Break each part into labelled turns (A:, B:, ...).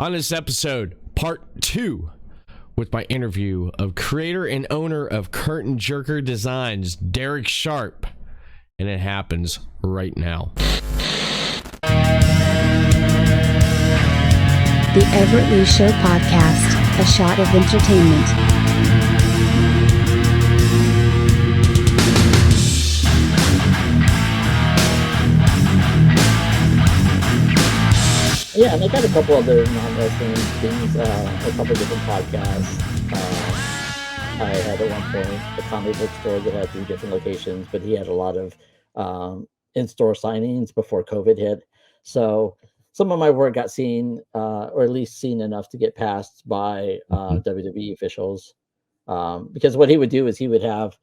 A: On this episode, part 2, with my interview of creator and owner of Curtain Jerker Designs, Derek Sharp. And it happens right now.
B: The Everett Show Podcast, a shot of entertainment.
C: Yeah, and I got a couple other non-wrestling things, a couple different podcasts. I had at one point a comic book store that had 3 different locations, but he had a lot of in-store signings before COVID hit. So some of my work got seen, or at least seen enough to get passed by WWE officials. Because what he would do is he would have,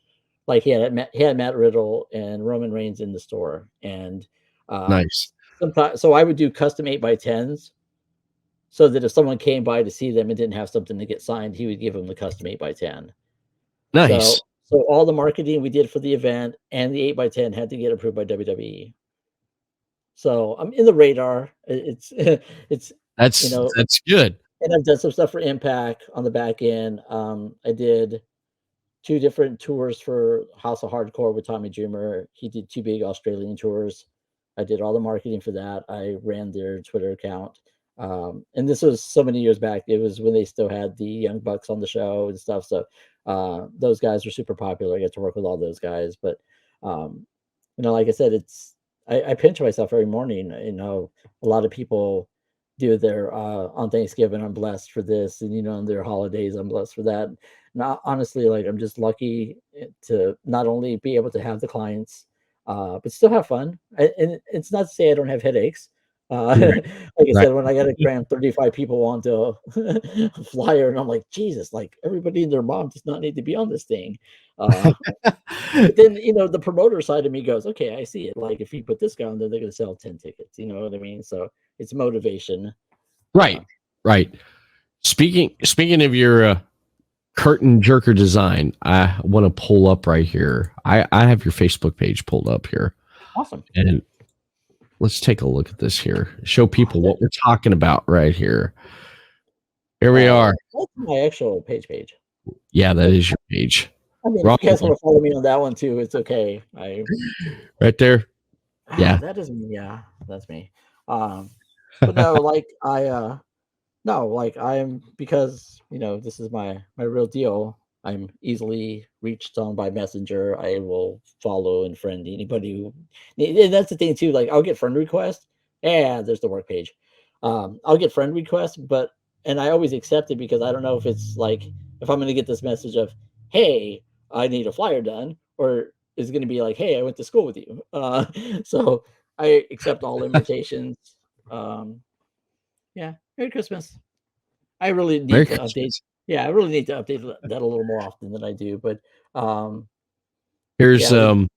C: like, he had Matt Riddle and Roman Reigns in the store, and
A: Nice.
C: sometimes, so I would do custom 8x10s, so that if someone came by to see them and didn't have something to get signed, he would give them the custom 8x10.
A: Nice.
C: So all the marketing we did for the event and the 8x10 had to get approved by WWE. So I'm in the radar. It's
A: That's good.
C: And I've done some stuff for Impact on the back end. I did 2 different tours for House of Hardcore with Tommy Dreamer. He did 2 big Australian tours. I did all the marketing for that. I ran their Twitter account. And this was so many years back. It was when they still had the Young Bucks on the show and stuff. So those guys were super popular. I got to work with all those guys. But, like I said, I pinch myself every morning. A lot of people do their on Thanksgiving, I'm blessed for this. And, on their holidays, I'm blessed for that. And honestly, I'm just lucky to not only be able to have the clients, but still have fun. And it's not to say I don't have headaches. Like I said, when I got to cram 35 people onto a flyer, and I'm like, Jesus, everybody and their mom does not need to be on this thing. But then, the promoter side of me goes, okay, I see it. If you put this guy on there, they're going to sell 10 tickets. You know what I mean? So it's motivation.
A: Right. Speaking of your Curtain Jerker Design, I want to pull up right here. I have your Facebook page pulled up here.
C: Awesome.
A: And let's take a look at this here. Show people what we're talking about right here. Here we are.
C: That's my actual page.
A: Yeah, that is your page.
C: I mean, if you guys want to follow me on that one too, it's okay.
A: Right there. Yeah.
C: That is me. Yeah, that's me. But no, I'm because this is my real deal. I'm easily reached on by Messenger. I will follow and friend anybody who. And that's the thing too. I'll get friend requests. Yeah, there's the work page. I'll get friend requests, and I always accept it because I don't know if it's if I'm going to get this message of, hey, I need a flyer done, or is it going to be hey, I went to school with you. So I accept all invitations. Yeah, Merry Christmas. I really need to update. Yeah, I really need to update that a little more often than I do. But
A: here's some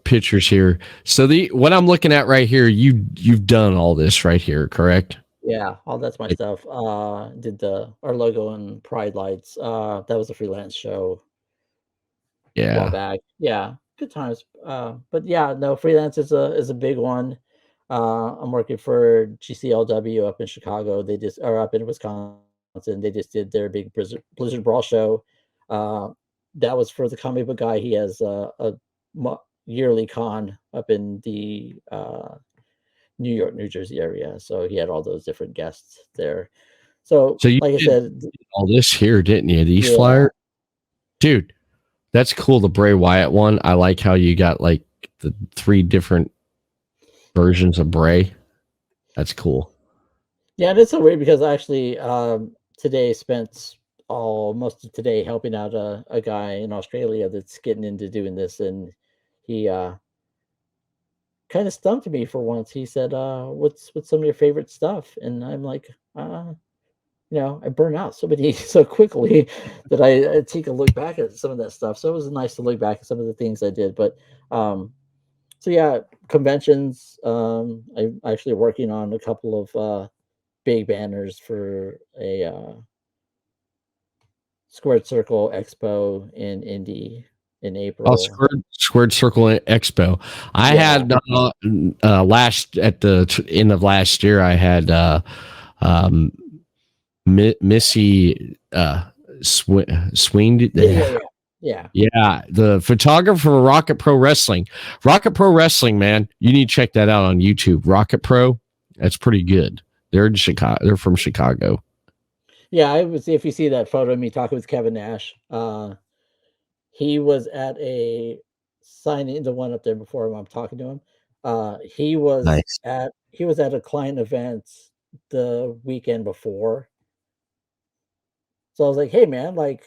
A: pictures here. So what I'm looking at right here, you've done all this right here, correct?
C: Yeah, all that's my stuff. Did our logo and Pride lights. That was a freelance show.
A: Yeah.
C: A while back. Yeah, good times. But yeah, no, freelance is a big one. I'm working for GCLW up in Chicago. Up in Wisconsin. They just did their big Blizzard Brawl show. That was for the comic book guy. He has a yearly con up in the New York, New Jersey area. So he had all those different guests there. So
A: you
C: I said,
A: all this here, didn't you? These flyers, dude. That's cool. The Bray Wyatt one. I like how you got the 3 different versions of Bray. That's cool.
C: Yeah, and it's so weird because I actually today spent most of today helping out a guy in Australia that's getting into doing this, and he kind of stumped me for once. He said, what's some of your favorite stuff? And I'm like, I burn out so quickly that I take a look back at some of that stuff. So it was nice to look back at some of the things I did. But so yeah, conventions. I'm actually working on a couple of big banners for a Squared Circle Expo in Indy in April.
A: Squared Circle Expo. I had last at the end of last year. I had um, Missy Swing.
C: Yeah.
A: Yeah, the photographer for Rocket Pro Wrestling. Rocket Pro Wrestling, man, you need to check that out on YouTube. Rocket Pro, that's pretty good. They're in Chicago. They're from Chicago.
C: Yeah, I was. If you see that photo of me talking with Kevin Nash, he was at a signing, the one up there before him. I'm talking to him.
A: Nice.
C: He was at a client event the weekend before. So I was like, "Hey, man, like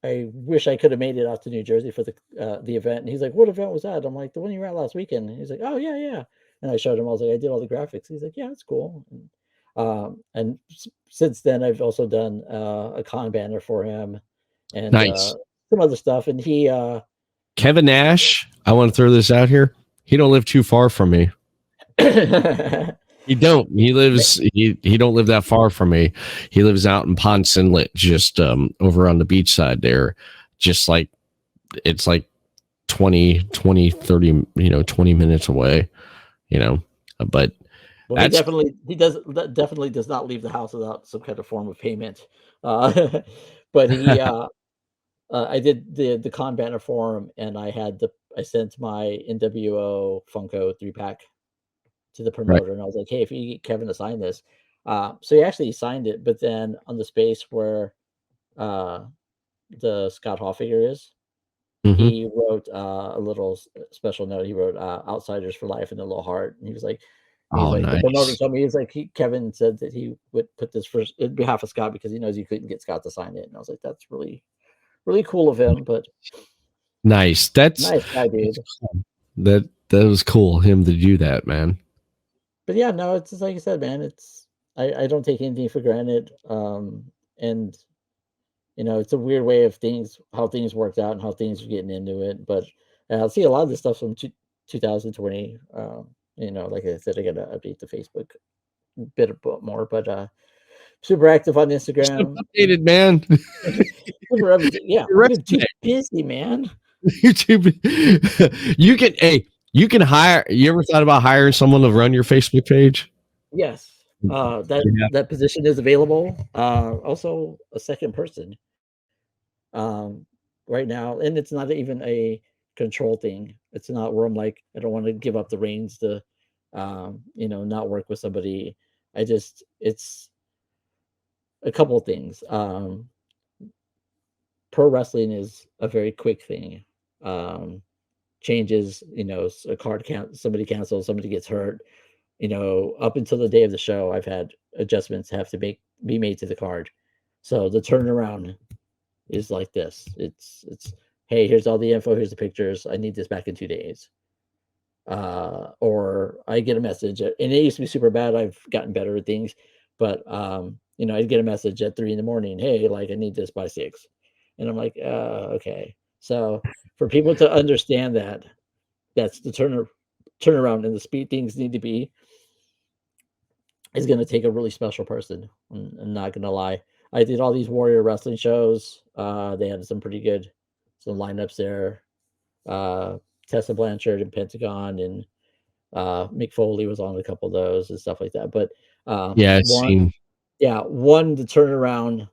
C: I wish I could have made it out to New Jersey for the event." And he's like, "What event was that?" I'm like, "The one you were at last weekend." And he's like, "Oh yeah, yeah." And I showed him. I was like, "I did all the graphics." He's like, "Yeah, that's cool." And since then, I've also done a con banner for him and
A: Nice.
C: some other stuff. And he,
A: Kevin Nash, I want to throw this out here. He don't live too far from me. He don't. He don't live that far from me. He lives out in Ponce Inlet, just over on the beach side there. Just like it's like 30, 20 minutes away, But
C: well,
A: that's
C: he definitely does not leave the house without some kind of form of payment. Uh, but I did the con banner for him, and I sent my NWO Funko 3-pack to the
A: right.
C: promoter, and I was like, "Hey, if you get Kevin to sign this," so he actually signed it. But then on the space where uh, the Scott Hall figure is,
A: Mm-hmm.
C: he wrote a little special note. He wrote "Outsiders for Life" in a little heart, and he's
A: Oh,
C: like, the promoter
A: nice.
C: told me, Kevin said that he would put this for in behalf of Scott because he knows you couldn't get Scott to sign it, and I was like, that's really really cool of him, but
A: Nice.
C: nice guy,
A: That's
C: dude.
A: cool. That was cool him to do that, man.
C: But yeah, no, it's just like you said, man. I don't take anything for granted, and it's a weird way of how things worked out and how things are getting into it. But I see a lot of this stuff from 2020. Like I said, I got to update the Facebook a bit more, but super active on
A: You're so
C: Instagram.
A: updated, man.
C: Super yeah,
A: Your
C: I've been too
A: resume.
C: busy, man.
A: You're too. You can. Hey, you can hire. You ever thought about hiring someone to run your Facebook page?
C: Yes,
A: Yeah.
C: that position is available. Also, a second person um, right now, and it's not even a control thing. It's not where I'm like, I don't want to give up the reins to, not work with somebody. It's a couple of things. Pro wrestling is a very quick thing. Changes, a somebody cancels, somebody gets hurt. Up until the day of the show, I've had adjustments have to be made to the card. So the turnaround is like this. It's hey, here's all the info, here's the pictures. I need this back in 2 days. Or I get a message, and it used to be super bad. I've gotten better at things, but I'd get a message at 3 in the morning. Hey, like I need this by 6, and I'm like, okay. So for people to understand that, that's the turnaround and the speed things need to be is going to take a really special person. I'm not going to lie. I did all these Warrior wrestling shows. They had some lineups there. Uh, Tessa Blanchard and Pentagon and Mick Foley was on a couple of those and stuff like that. But
A: Yeah. I've seen.
C: one to turn around.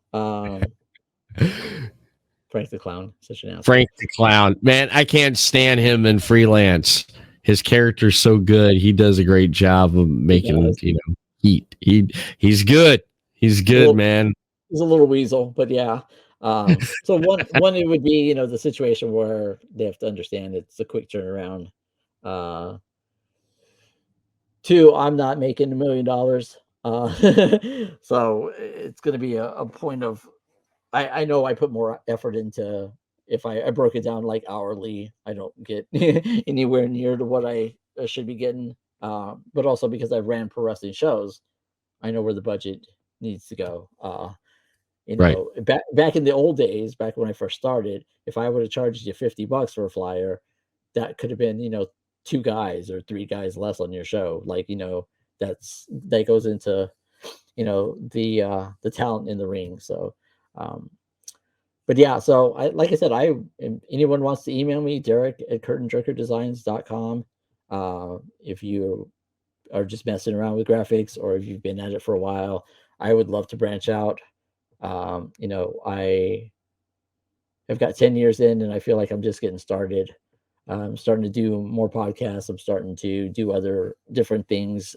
C: Frank the Clown, such an asshole.
A: Frank the Clown, man, I can't stand him in freelance. His character's so good. He does a great job of
C: He
A: making,
C: does.
A: He's good. He's good, man.
C: He's a little weasel, but yeah. So one it would be the situation where they have to understand it's a quick turnaround. Uh, Two, I'm not making $1 million, so it's going to be a point of I know I put more effort into if I broke it down like hourly, I don't get anywhere near to what I should be getting. But also because I ran pro wrestling shows, I know where the budget needs to go.
A: Right.
C: Back in the old days, back when I first started, if I would have charged you $50 for a flyer, that could have been, 2 guys or 3 guys less on your show. Like, that goes into, the talent in the ring. So, but yeah, so like I said, anyone wants to email me, Derek at curtainjerkerdesigns.com. If you are just messing around with graphics, or if you've been at it for a while, I would love to branch out. I have got 10 years in, and I feel like I'm just getting started. I'm starting to do more podcasts. I'm starting to do other different things,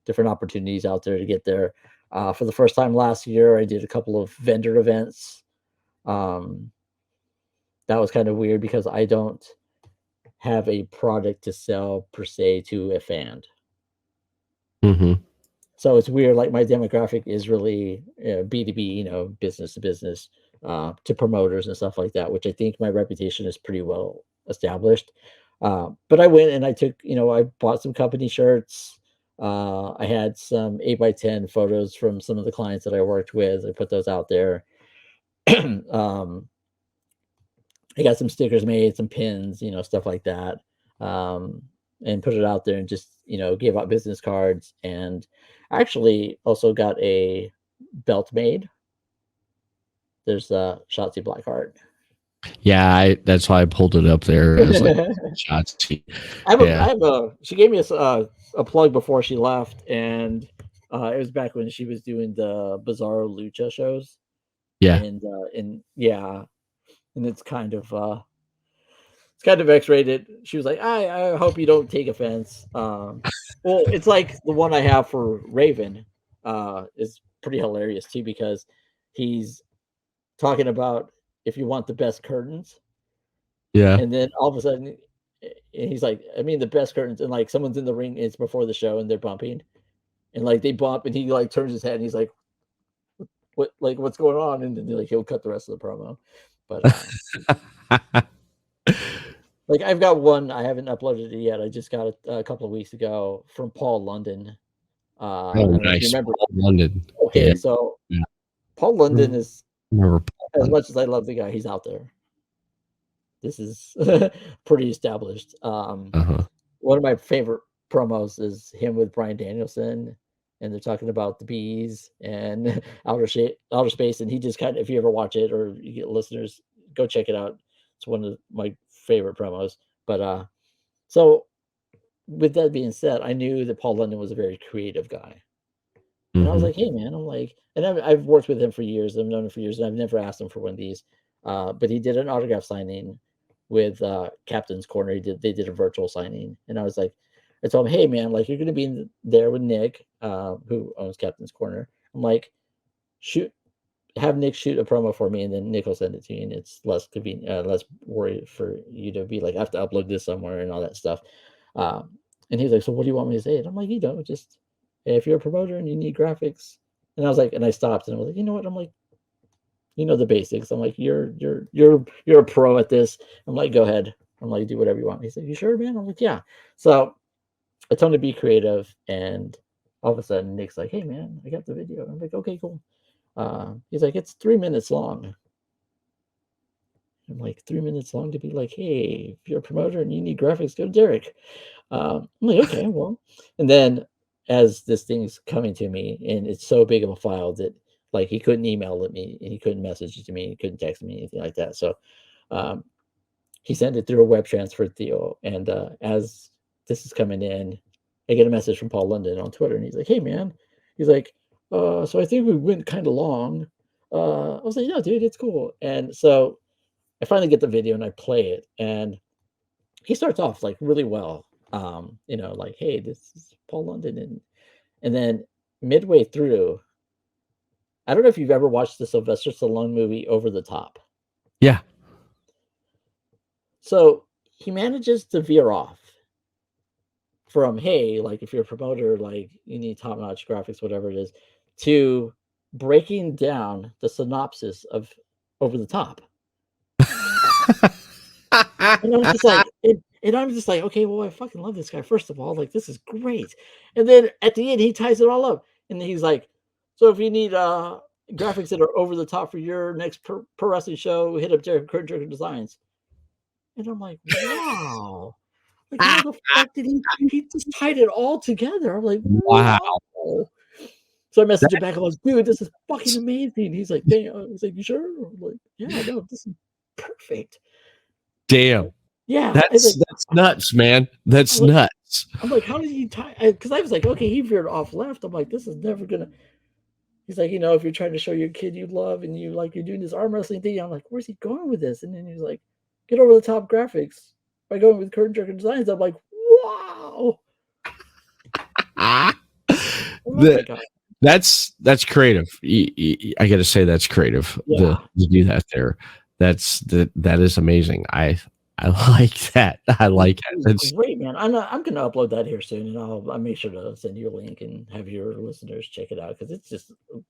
C: different opportunities out there to get there. For the first time last year, I did a couple of vendor events. That was kind of weird because I don't have a product to sell per se to a fan.
A: Mm-hmm.
C: So it's weird. Like my demographic is really B2B, business to business, to promoters and stuff like that, which I think my reputation is pretty well established. But I went and I took, I bought some company shirts. I had some 8x10 photos from some of the clients that I worked with. I put those out there. I got some stickers made, some pins, stuff like that. And put it out there and just, gave out business cards. And I actually also got a belt made. There's a Shotzi Blackheart.
A: Yeah, that's why I pulled it up there as like shots.
C: I have she gave me a plug before she left, and it was back when she was doing the Bizarro Lucha shows.
A: Yeah.
C: And it's kind of X-rated. She was like, I hope you don't take offense. Well, it's like the one I have for Raven is pretty hilarious too, because he's talking about if you want the best curtains.
A: Yeah.
C: And then all of a sudden he's like, I mean, the best curtains, and like someone's in the ring, it's before the show and they're bumping, and like they bump and he like turns his head and he's like, what's going on? And then like he'll cut the rest of the promo. But like I've got one, I haven't uploaded it yet. I just got it a couple of weeks ago from Paul London.
A: Nice.
C: Remember
A: Paul London.
C: Okay,
A: Yeah.
C: so Paul London is, as much as I love the guy, he's out there. This is pretty established. One of my favorite promos is him with Bryan Danielson, and they're talking about the bees and outer space, and he just kind of, if you ever watch it or you get listeners, go check it out. It's one of my favorite promos. But so with that being said, I knew that Paul London was a very creative guy. And I was like, hey man, I'm like, and I've worked with him for years. I've known him for years, and I've never asked him for one of these. But he did an autograph signing with Captain's Corner. They did a virtual signing, and I was like, I told him, hey man, like you're gonna be there with Nick, who owns Captain's Corner. I'm like, have Nick shoot a promo for me, and then Nick will send it to you, and it's less convenient, less worry for you to be like, I have to upload this somewhere and all that stuff. And he's like, so what do you want me to say? And I'm like, just, hey, if you're a promoter and you need graphics. And I was like, and I stopped and I was like, you know what? I'm like, the basics. I'm like, you're a pro at this. I'm like, go ahead. I'm like, do whatever you want. He's like, you sure, man? I'm like, yeah. So I told him to be creative, and all of a sudden Nick's like, hey man, I got the video. I'm like, okay, cool. He's like, it's 3 minutes long. I'm like, 3 minutes long to be like, hey, if you're a promoter and you need graphics, go to Derek. I'm like, okay, well. And then as this thing's coming to me, and it's so big of a file that like he couldn't email it me, and he couldn't message it to me, he couldn't text me, anything like that. So he sent it through a web transfer deal. And as this is coming in, I get a message from Paul London on Twitter, and he's like, hey man, he's like, so I think we went kind of long. I was like, no, dude, it's cool. And so I finally get the video and I play it, and he starts off like really well. Like, hey, this is Paul London, and then midway through, I don't know if you've ever watched the Sylvester Stallone movie Over the Top.
A: Yeah.
C: So he manages to veer off from, hey, like if you're a promoter, like you need top-notch graphics, whatever it is, to breaking down the synopsis of Over the Top. And I'm just like, okay, well, I fucking love this guy. First of all, like this is great. And then at the end, he ties it all up, and he's like, so if you need graphics that are over the top for your next pro wrestling show, hit up Derek Designs. And I'm like, wow, like how the fuck did he just tied it all together? I'm like, wow. So I messaged him back. I was, dude, this is fucking amazing. He's like, damn. I was like, you sure? I'm like, yeah, no, this is perfect.
A: Damn.
C: Yeah,
A: That's nuts, man. That's
C: like,
A: nuts.
C: I'm like, how did he tie? Because I was like, okay, he veered off left. I'm like, this is never gonna. He's like, if you're trying to show your kid you love and you're doing this arm wrestling thing, I'm like, where's he going with this? And then he's like, get over the top graphics by going with curtain jerker designs. I'm like, wow. I love that guy.
A: That's creative. I got to say that's creative.
C: Yeah.
A: To do that there, that is amazing. I like that. I like it. That's
C: great, man. I'm gonna upload that here soon, and I'll make sure to send you a link and have your listeners check it out because it's just the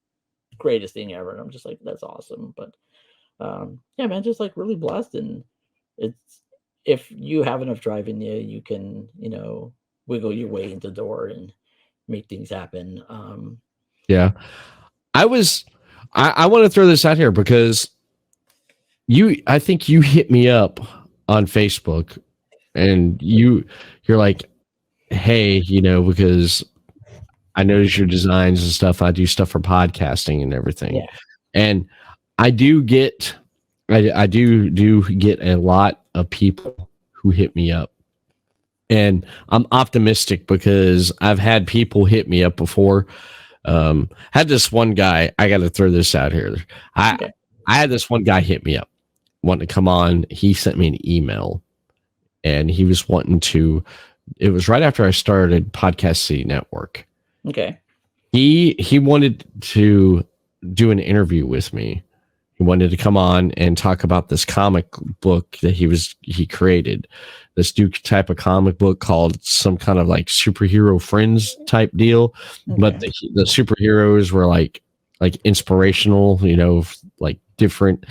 C: greatest thing ever. And I'm just like, that's awesome. But yeah, man, just like really blessed, and it's if you have enough drive in you, you can wiggle your way into the door and make things happen.
A: yeah. I want to throw this out here because I think you hit me up on Facebook and you're like, hey, because I notice your designs and stuff. I do stuff for podcasting and everything.
C: Yeah.
A: And I do get get a lot of people who hit me up. And I'm optimistic because I've had people hit me up before. Had this one guy, I got to throw this out here. I had this one guy hit me up, wanting to come on. He sent me an email and he was wanting to, it was right after I started Podcast City Network.
C: Okay.
A: He wanted to do an interview with me. He wanted to come on and talk about this comic book that he created, this new type of comic book called some kind of like superhero friends type deal. Okay. But the superheroes were like inspirational, like different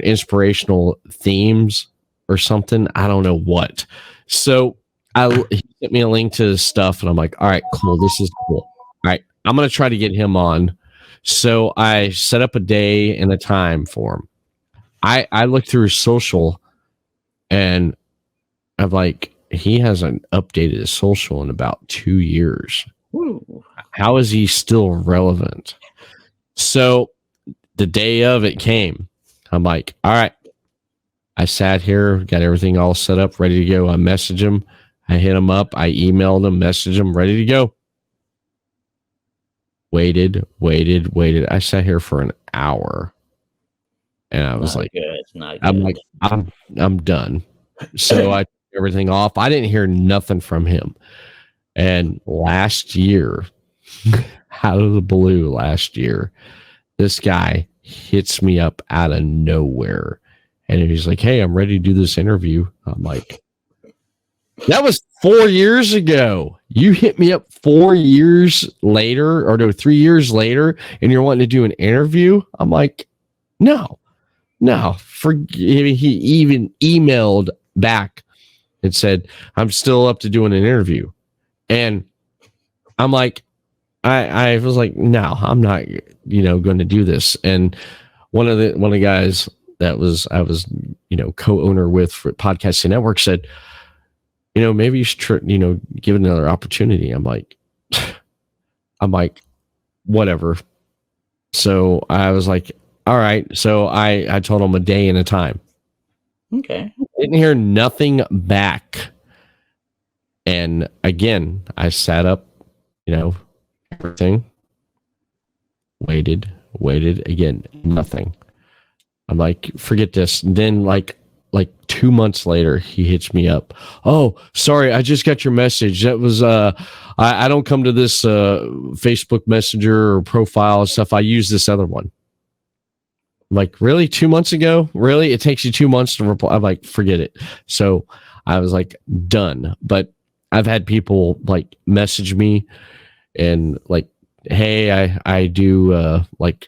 A: inspirational themes or something. I don't know what. So he sent me a link to his stuff and I'm like, all right, cool. This is cool. All right. I'm going to try to get him on. So I set up a day and a time for him. I looked through his social and I'm like, he hasn't updated his social in about 2 years.
C: Ooh.
A: How is he still relevant? So the day of it came. I'm like, all right. I sat here, got everything all set up, ready to go. I messaged him. I hit him up. I emailed him, messaged him, ready to go. Waited. I sat here for an hour, and I was I'm done. So I took everything off. I didn't hear nothing from him. And last year, out of the blue, this guy hits me up out of nowhere, and he's like, "Hey, I'm ready to do this interview." I'm like, "That was 4 years ago. You hit me up 4 years later, or no, 3 years later, and you're wanting to do an interview?" I'm like, no. He even emailed back and said, "I'm still up to doing an interview." And I'm like, I was like, no, I'm not, going to do this. And one of the guys that I was, co-owner with for Podcast City Network said, maybe you should, give it another opportunity. I'm like, whatever. So I was like, all right. So I told him a day and a time.
C: Okay.
A: Didn't hear nothing back. And again, I sat up, everything. Waited again, nothing. I'm like, forget this. And then like 2 months later, he hits me up. "Oh, sorry, I just got your message. That was I don't come to this Facebook Messenger or profile and stuff. I use this other one." I'm like, really? 2 months ago? Really? It takes you 2 months to reply? I'm like, forget it. So I was like, done. But I've had people like message me and like, hey, I do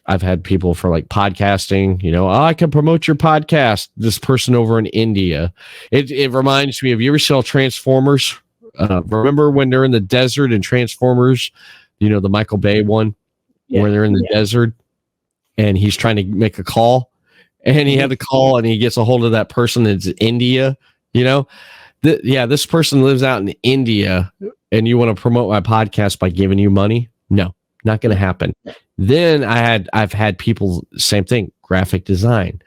A: I've had people for like podcasting, I can promote your podcast. This person over in India. It reminds me of, you ever saw Transformers? Remember when they're in the desert in Transformers, the Michael Bay one, where they're in the desert and he's trying to make a call and he had to call and he gets a hold of that person that's in India, this person lives out in India and you want to promote my podcast by giving you money? No, not going to happen. Then I've had people, same thing, graphic design.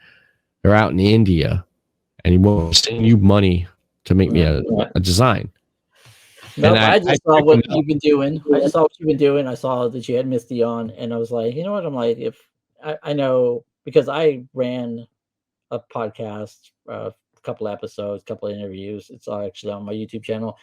A: They're out in India and he won't send you money to make me a design.
C: No, I just saw what you've been doing. I saw that you had Misty on, and I was like, you know what? I'm like, if I know, because I ran a podcast, a couple episodes, couple interviews. It's actually on my YouTube channel.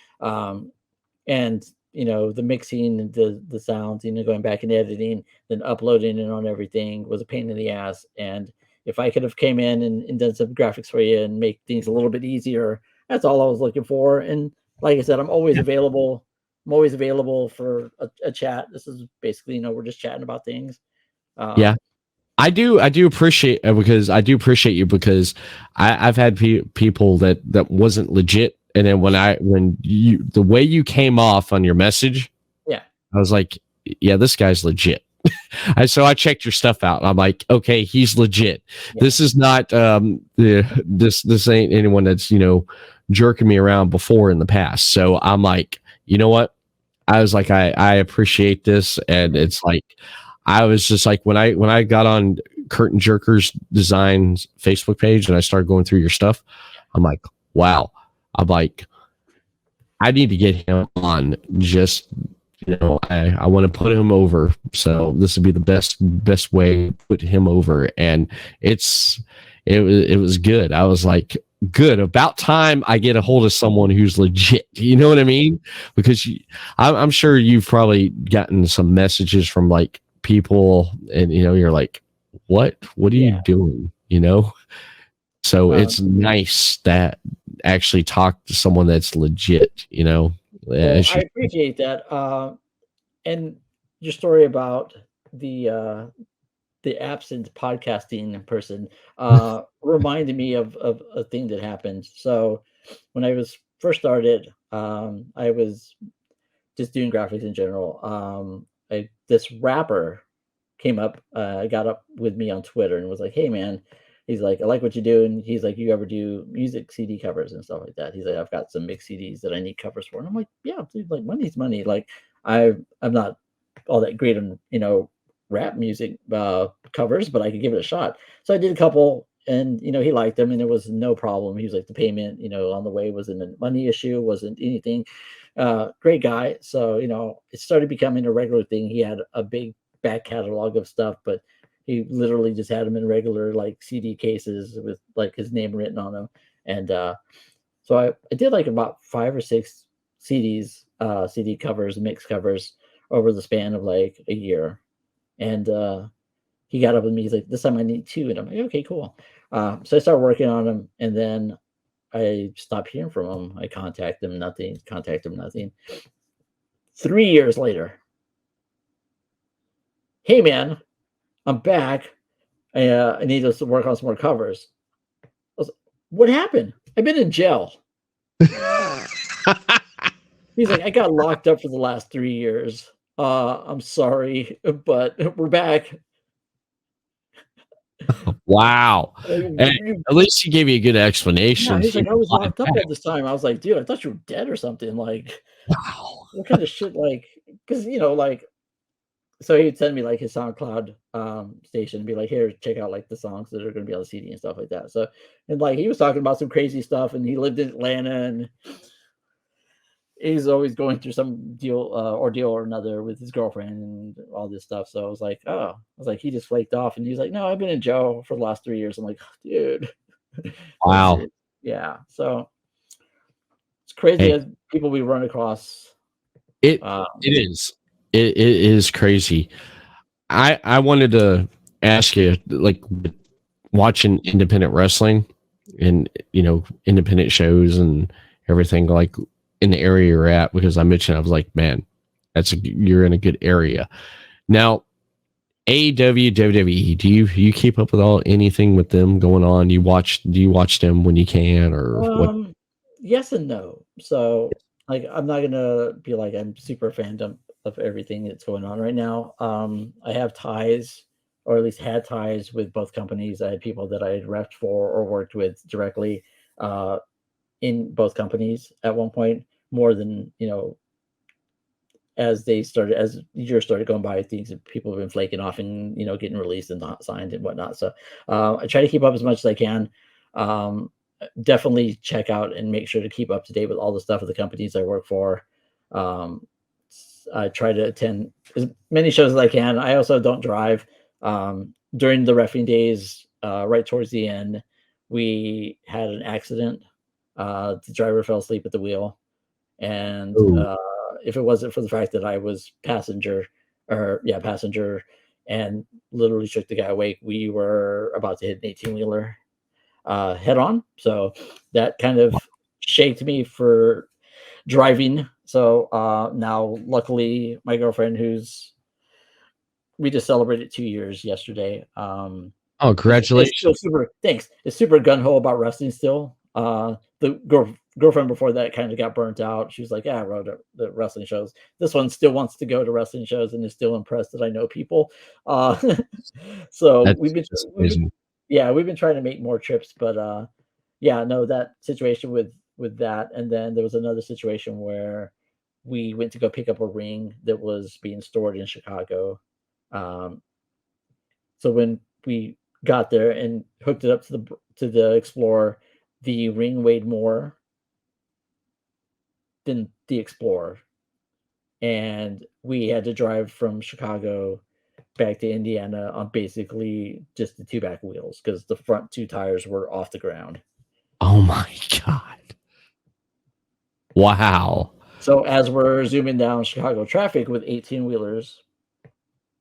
C: And the mixing, the sounds, going back and editing, then uploading it on everything was a pain in the ass. And if I could have came in and done some graphics for you and make things a little bit easier, that's all I was looking for. And like I said, I'm always available. I'm always available for a chat. This is basically, we're just chatting about things.
A: Yeah. I do appreciate because I've had people that wasn't legit, and then when the way you came off on your message,
C: yeah,
A: I was like, yeah, this guy's legit. So I checked your stuff out, and I'm like, okay, he's legit. Yeah. This is not this ain't anyone that's jerking me around before in the past. So I'm like, you know what? I was like, I appreciate this, and it's like, I was just like, when I got on Curtain Jerkers Designs Facebook page and I started going through your stuff, I'm like, wow. I'm like, I need to get him on. Just I want to put him over. So this would be the best way to put him over. And it was good. I was like, good, about time I get a hold of someone who's legit. You know what I mean? Because I'm sure you've probably gotten some messages from like people, and you're like, what are you doing? So it's nice that actually talk to someone that's legit.
C: Well, I appreciate that. And your story about the absent podcasting person reminded me of a thing that happened. So when I was first started, I was just doing graphics in general. This rapper came up, got up with me on Twitter and was like, hey man, he's like, I like what you do. And he's like, you ever do music CD covers and stuff like that? He's like, I've got some mix CDs that I need covers for. And I'm like, yeah, dude, like money's money. Like I'm not all that great on, rap music covers, but I could give it a shot. So I did a couple, and he liked them, and it was no problem. He was like, the payment, on the way wasn't a money issue, wasn't anything. Great guy. So it started becoming a regular thing. He had a big back catalog of stuff, but he literally just had them in regular like CD cases with like his name written on them. And so I did like about 5 or 6 CDs, CD covers, mix covers over the span of like a year. And he got up with me. He's like, this time I need 2. And I'm like, okay, cool. So I started working on them, and then I stopped hearing from him. I contact him, nothing. 3 years later, hey man, I'm back. I need us to work on some more covers. What happened? I've been in jail. He's like, I got locked up for the last 3 years. I'm sorry, but we're back.
A: Wow. At least he gave you a good explanation.
C: Yeah, he's like, I was locked up all this time. I was like, dude, I thought you were dead or something. Like,
A: wow.
C: What kind of shit? Like, because like, so he'd send me like his SoundCloud station and be like, here, check out like the songs that are going to be on the CD and stuff like that. So, and like he was talking about some crazy stuff, and he lived in Atlanta, and he's always going through some ordeal or another with his girlfriend and all this stuff. So I was like, he just flaked off, and he's like, no, I've been in jail for the last 3 years. I'm like, dude,
A: wow.
C: Yeah. So it's crazy as people we run across.
A: It is. It is crazy. I wanted to ask you, like, watching independent wrestling and independent shows and everything, like in the area you're at, because I mentioned, I was like, man, you're in a good area. Now, AEW, WWE, do you keep up with anything with them going on? Do you watch them when you can, or what?
C: Yes and no. So like, I'm not gonna be like I'm super fandom of everything that's going on right now. I have ties, or at least had ties with both companies. I had people that I had repped for or worked with directly in both companies at one point, more than as years started going by, things that people have been flaking off and getting released and not signed and whatnot. So I try to keep up as much as I can. definitely check out and make sure to keep up to date with all the stuff of the companies I work for. Um, I try to attend as many shows as I can. I also don't drive. During the reffing days, right towards the end, we had an accident. The driver fell asleep at the wheel, and
A: Ooh.
C: if it wasn't for the fact that I was passenger, and literally shook the guy awake, we were about to hit an 18-wheeler head on. So that kind of shaked me for driving. So now, luckily, my girlfriend, we just celebrated 2 years yesterday.
A: Oh,
C: It's still
A: congratulations.
C: super. Thanks. It's super gun ho about wrestling still. The girlfriend before that kind of got burnt out. She was like, "Yeah, I rode the wrestling shows." This one still wants to go to wrestling shows and is still impressed that I know people. Uh, so
A: That's amazing.
C: we've been trying to make more trips, but yeah, no, that situation with that, and then there was another situation where we went to go pick up a ring that was being stored in Chicago. Um, so when we got there and hooked it up to the Explorer, the ring weighed more than the Explorer, and we had to drive from Chicago back to Indiana on basically just the two back wheels because the front two tires were off the ground.
A: Oh my God. Wow.
C: So as we're zooming down Chicago traffic with 18-wheelers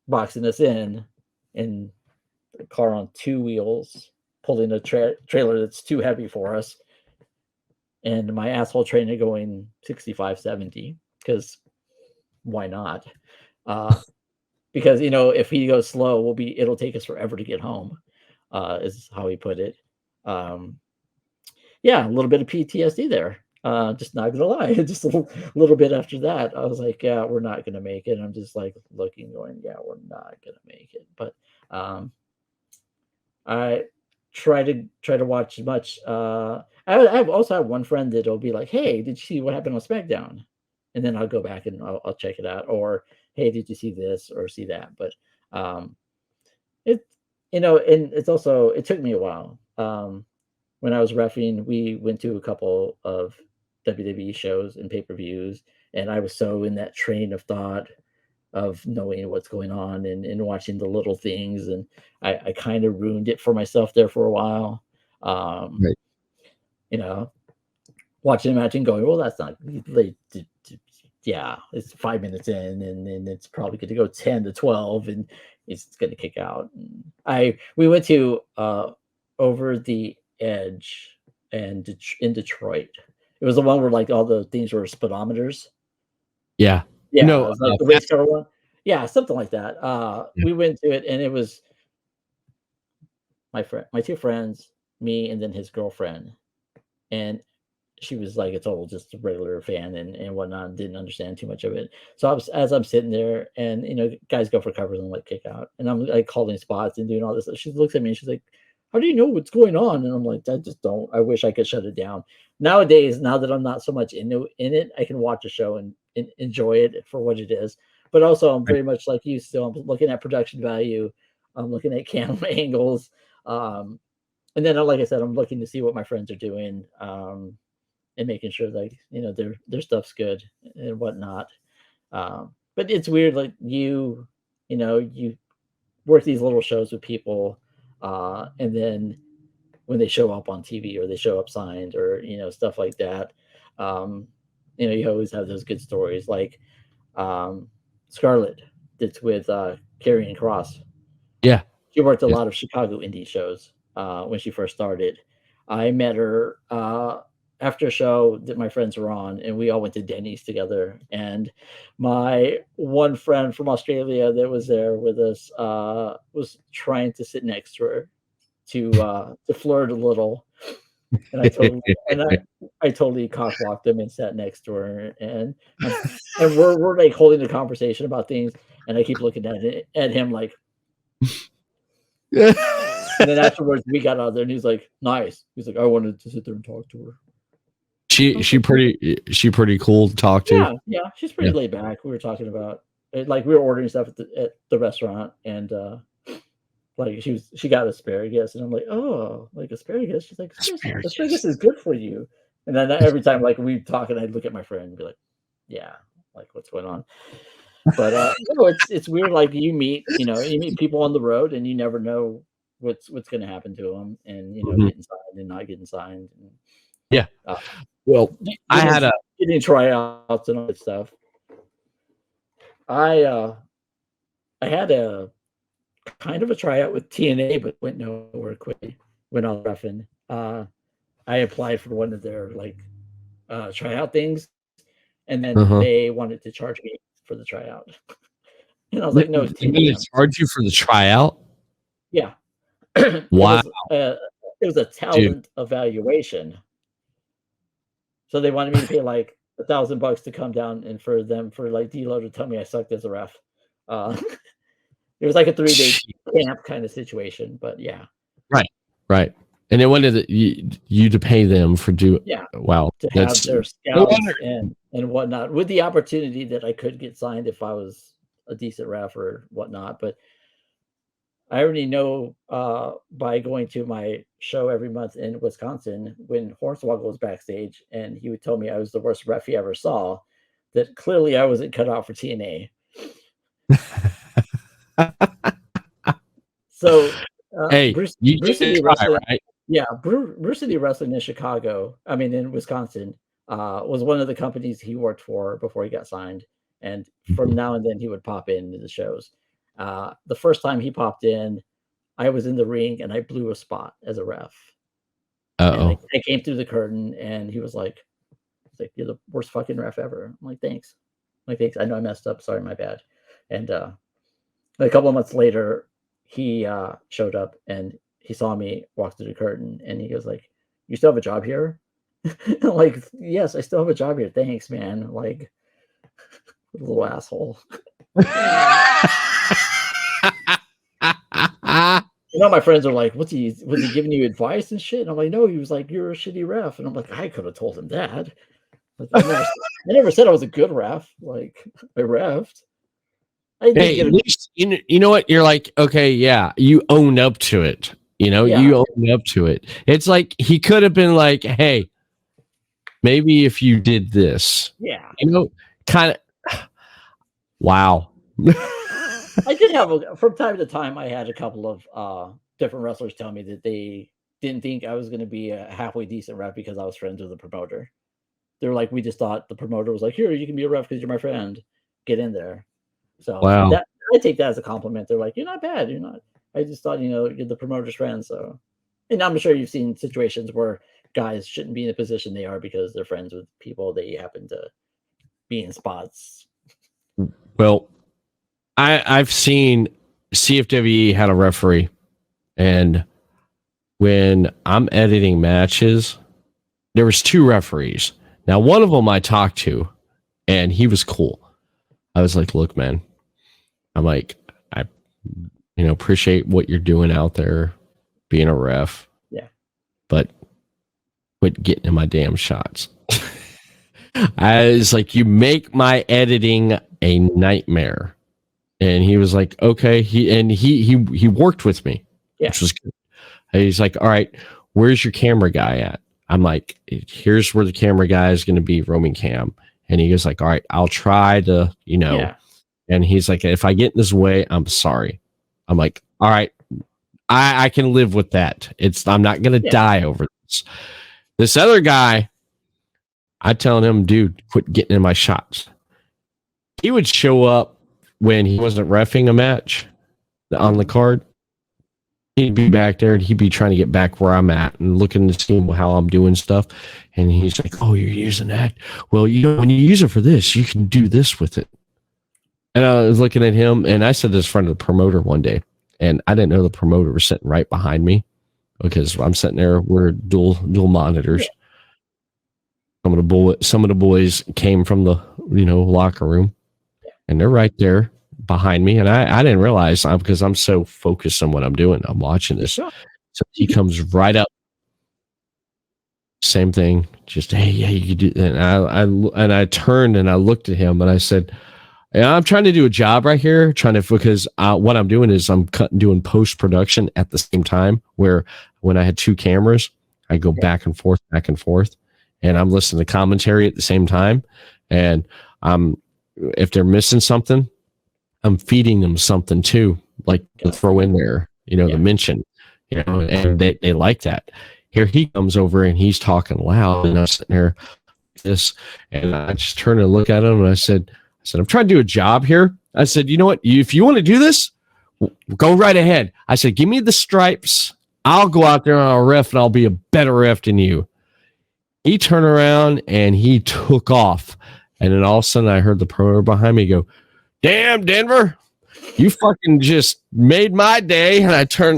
C: boxing us in a car on two wheels, pulling a trailer that's too heavy for us, and my asshole trainer going 65, 70, because why not? Because if he goes slow, it'll take us forever to get home, is how he put it. Um, yeah, a little bit of PTSD there. Just not gonna lie, just a little bit after that, I was like, yeah, we're not gonna make it. I'm just like looking, going, yeah, we're not gonna make it. But um, I try to watch as much. I also have one friend that'll be like, "Hey, did you see what happened on SmackDown?" And then I'll go back and I'll check it out. Or, "Hey, did you see this or see that?" But um, it and it's also it took me a while. When I was reffing, we went to a couple of WWE shows and pay-per-views, and I was so in that train of thought of knowing what's going on and watching the little things, and I kind of ruined it for myself there for a while. Um,
A: Right.
C: you know, watching a match and going, well, that's not like, yeah, it's 5 minutes in, and it's probably going to go 10 to 12, and it's going to kick out. And we went to Over the Edge and in Detroit. It was the one where like all the things were speedometers.
A: Yeah.
C: Yeah, it
A: No,
C: was like the race car one. Yeah, something like that.
A: yeah.
C: We went to it, and it was my two friends, me, and then his girlfriend, and she was like a total just a regular fan and whatnot, didn't understand too much of it. So as I'm sitting there, and guys go for covers and like kick out, and I'm like calling spots and doing all this. She looks at me and she's like, "How do you know what's going on?" And I'm like, "I just don't. I wish I could shut it down." Nowadays, now that I'm not so much in it, I can watch a show and enjoy it for what it is. But also, I'm
A: Right.
C: very much like you. Still, I'm looking at production value. I'm looking at camera angles. And then, like I said, I'm looking to see what my friends are doing. And making sure like their stuff's good and whatnot. But it's weird, like you work these little shows with people, and then when they show up on TV or they show up signed or stuff like that, um, you always have those good stories like Scarlett that's with Karrion Cross.
A: Yeah.
C: She worked a
A: Yes.
C: lot of Chicago indie shows when she first started. I met her after a show that my friends were on, and we all went to Denny's together. And my one friend from Australia that was there with us was trying to sit next to her to flirt a little, and I totally cockblocked him and sat next to her, and we're like holding a conversation about things, and I keep looking at him like. And then afterwards, we got out there, and he's like, "Nice." He's like, "I wanted to sit there and talk to her."
A: She pretty cool to talk to.
C: Yeah, she's
A: Yeah.
C: pretty laid back. We were talking about like we were ordering stuff at the restaurant, and Like she got asparagus, and I'm like, oh, like asparagus. She's like,
A: Asparagus.
C: asparagus is good for you. And then every time like we talk, and I'd look at my friend and be like, yeah, like what's going on? But it's weird. Like you meet people on the road, and you never know what's going to happen to them, and
A: Mhm.
C: getting signed and not getting signed. And,
A: Yeah. Well, I had
C: getting tryouts and all that stuff. I had a kind of a tryout with TNA, but went nowhere quickly when I was roughing. I applied for one of their like tryout things, and then they wanted to charge me for the tryout. And I was like, no,
A: They gonna charge you for the tryout?
C: Yeah.
A: Wow.
C: It was a talent evaluation. So they wanted me to pay like $1,000 to come down, and for like D-Lo to tell me I sucked as a ref. It was like a 3-day camp kind of situation, but yeah.
A: Right. And they wanted you to pay them for doing.
C: Yeah.
A: Wow.
C: To have their scouts and whatnot, with the opportunity that I could get signed if I was a decent ref or whatnot. But I already know by going to my show every month in Wisconsin, when Hornswoggle was backstage and he would tell me I was the worst ref he ever saw, that clearly I wasn't cut out for TNA. So,
A: hey,
C: Bruce
A: City Wrestling, right?
C: Yeah, Bruce City Wrestling in Chicago, in Wisconsin, was one of the companies he worked for before he got signed. And from now and then he would pop into the shows. The first time he popped in, I was in the ring and I blew a spot as a ref. And I came through the curtain and he was like, you're the worst fucking ref ever. I'm like, thanks. Thanks. I know I messed up. Sorry, my bad. And a couple of months later, he showed up and he saw me walk through the curtain and he goes like, you still have a job here? I'm like, yes, I still have a job here. Thanks, man. Like, little asshole. My friends are like, was he giving you advice and shit? And I'm like, no, he was like, you're a shitty ref. And I'm like, I could have told him that. Like, I never said I was a good ref. Like, I refed.
A: Hey, at least you know what? You're like, okay, yeah, you own up to it. You own up to it. It's like he could have been like, hey, maybe if you did this.
C: Yeah.
A: Kind of. Wow.
C: I did have from time to time, I had a couple of different wrestlers tell me that they didn't think I was going to be a halfway decent ref because I was friends with the promoter. They were like, we just thought the promoter was like, here, you can be a ref because you're my friend. Get in there. So
A: wow.
C: I take that as a compliment. They're like, you're not bad. You're not. I just thought, you're the promoter's friend. So, and I'm sure you've seen situations where guys shouldn't be in the position they are because they're friends with people they happen to be in spots.
A: Well, I've seen CFWE had a referee, and when I'm editing matches, there was 2 referees. Now, one of them I talked to, and he was cool. I was like, look, man, I'm like, I appreciate what you're doing out there, being a ref.
C: Yeah.
A: But quit getting in my damn shots. I was like, you make my editing a nightmare. And he was like, okay. He worked with me, which was good. And he's like, all right, where's your camera guy at? I'm like, here's where the camera guy is going to be, roaming cam. And he goes like, all right, I'll try to, And he's like, if I get in his way, I'm sorry. I'm like, all right, I can live with that. I'm not going to die over this. This other guy, I telling him, dude, quit getting in my shots. He would show up when he wasn't reffing a match on the card. He'd be back there and he'd be trying to get back where I'm at and looking to see how I'm doing stuff. And he's like, oh, you're using that? Well, when you use it for this, you can do this with it. And I was looking at him, and I said this in front of the promoter one day, and I didn't know the promoter was sitting right behind me because I'm sitting there. We're dual monitors. Yeah. Some of the boys came from the locker room, and they're right there behind me. And I didn't realize because I'm so focused on what I'm doing. I'm watching this. So he comes right up. Same thing. Just, hey, yeah, you do. And I turned and I looked at him and I said, And I'm trying to do a job right here, because what I'm doing is I'm doing post production at the same time. Where when I had two cameras, I go back and forth, and I'm listening to commentary at the same time. And if they're missing something, I'm feeding them something too, like to throw in there, the mention, and they like that. Here he comes over and he's talking loud, and I'm sitting there this, and I just turned and look at him, and I said, I'm trying to do a job here. I said, you know what? If you want to do this, go right ahead. I said, give me the stripes. I'll go out there on a ref, and I'll be a better ref than you. He turned around and he took off, and then all of a sudden I heard the promoter behind me go, "Damn, Denver, you fucking just made my day." And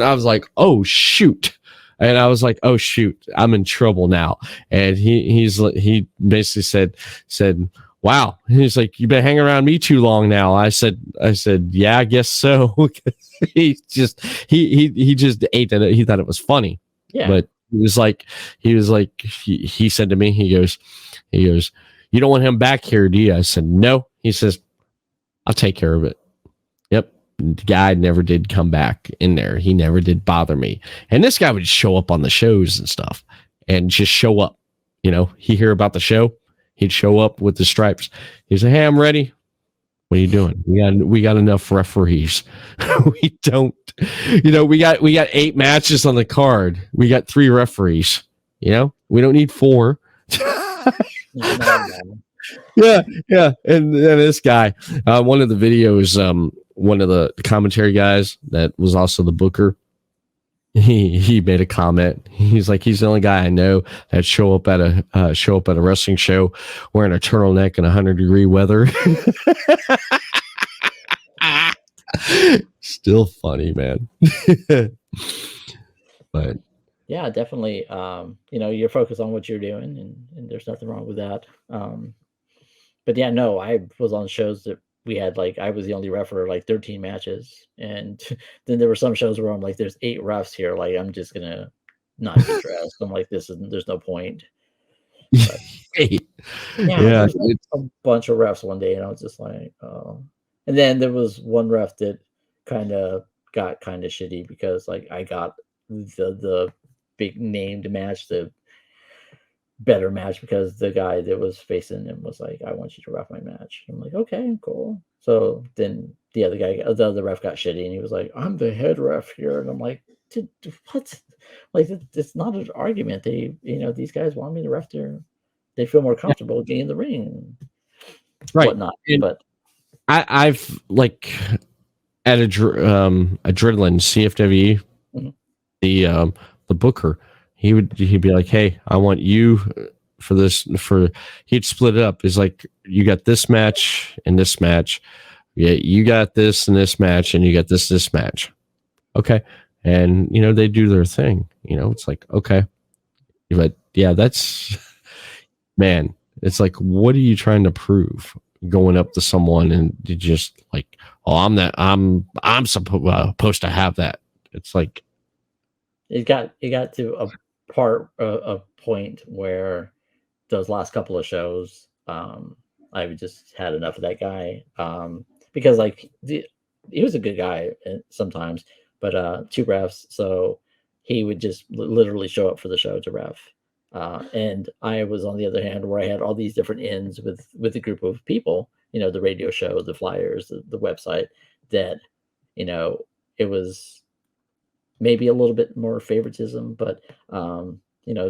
A: I was like, oh shoot. And I was like, oh shoot, I'm in trouble now. And he basically said, wow. He's like, you've been hanging around me too long now. I said, yeah, I guess so. he just ate it. He thought it was funny.
C: Yeah.
A: But he said to me, he goes, you don't want him back here, do you? I said, no. He says, I'll take care of it. Yep. The guy never did come back in there. He never did bother me. And this guy would show up on the shows and stuff and just show up. He hear about the show. He'd show up with the stripes. He'd say, hey, I'm ready. What are you doing? We got enough referees. We don't, we got 8 matches on the card. We got 3 referees. We don't need 4. Yeah. And this guy, one of the videos, one of the commentary guys that was also the booker, he made a comment. He's like, he's the only guy I know that show up at a wrestling show wearing a turtleneck in 100-degree weather. Still funny, man. But
C: yeah, definitely. You're focused on what you're doing, and there's nothing wrong with that. But yeah, no, I was on shows that we had, like, I was the only ref for like 13 matches. And then there were some shows where I'm like, there's 8 refs here. Like, I'm just going to not get dressed. I'm like, there's no point. But, yeah, a bunch of refs one day, and I was just like, oh. And then there was one ref that got kind of shitty because, like, I got the big named match, the better match, because the guy that was facing him was like, I want you to ref my match. I'm like, okay, cool. So then the other ref got shitty, and he was like, I'm the head ref here. And I'm like, what? Like, it's not an argument. These guys want me to ref they feel more comfortable getting in the ring,
A: right?
C: Whatnot.
A: And
C: but
A: I've like at Adrenaline CFWE, mm-hmm. The booker, he'd be like, hey, I want you for this. He'd split it up. He's like, you got this match and this match. Yeah, you got this and this match, and you got this match. Okay. And, they do their thing. It's like, okay. But yeah, that's, man, it's like, what are you trying to prove? Going up to someone and you just like, oh, I'm supposed to have that. It's like,
C: it got to a point where those last couple of shows, I just had enough of that guy, because like he was a good guy sometimes, but 2 refs, so he would just literally show up for the show to ref, and I was on the other hand where I had all these different ends with a group of people, the radio show, the flyers, the website, that it was maybe a little bit more favoritism, but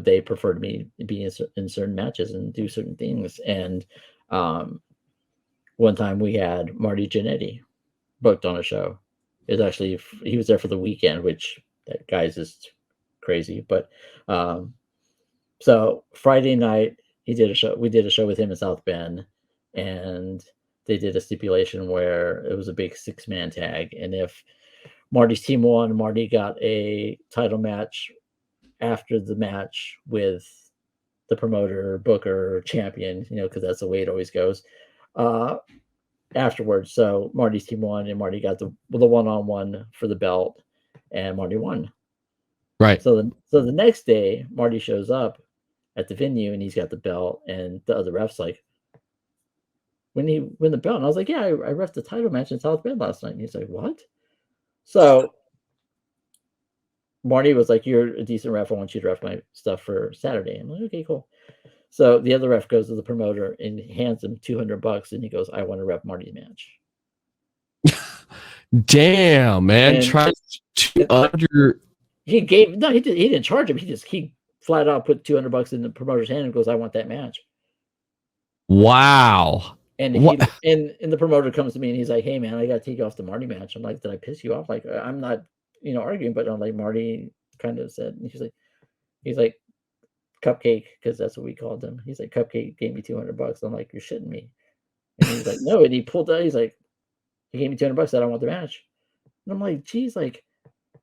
C: they preferred me to be in certain matches and do certain things. And one time we had Marty Jannetty booked on a show. It was actually, he was there for the weekend, which that guy's just crazy. But so Friday night we did a show with him in South Bend, and they did a stipulation where it was a big 6-man tag, and if Marty's team won, Marty got a title match after the match with the promoter, booker, champion, because that's the way it always goes, afterwards. So Marty's team won, and Marty got the one-on-one for the belt, and Marty won.
A: Right.
C: So the next day, Marty shows up at the venue, and he's got the belt, and the other ref's like, when he won the belt. And I was like, yeah, I ref the title match in South Bend last night. And he's like, what? So Marty was like, you're a decent ref. I want you to ref my stuff for Saturday. I'm like, okay, cool. So the other ref goes to the promoter and hands him $200, and he goes, I want to ref Marty's match.
A: Damn, man.
C: And
A: Try to under.
C: He didn't charge him. He flat out put $200 in the promoter's hand and goes, I want that match.
A: Wow.
C: And and the promoter comes to me and he's like, hey man, I gotta take you off the Marty match. I'm like, did I piss you off? Like, I'm not, arguing, but I'm like, Marty kind of said, and he's like, Cupcake, because that's what we called him. He's like, Cupcake gave me $200. I'm like, you're shitting me. And he's like, no. And he pulled out, he's like, he gave me $200. I don't want the match. And I'm like, geez, like,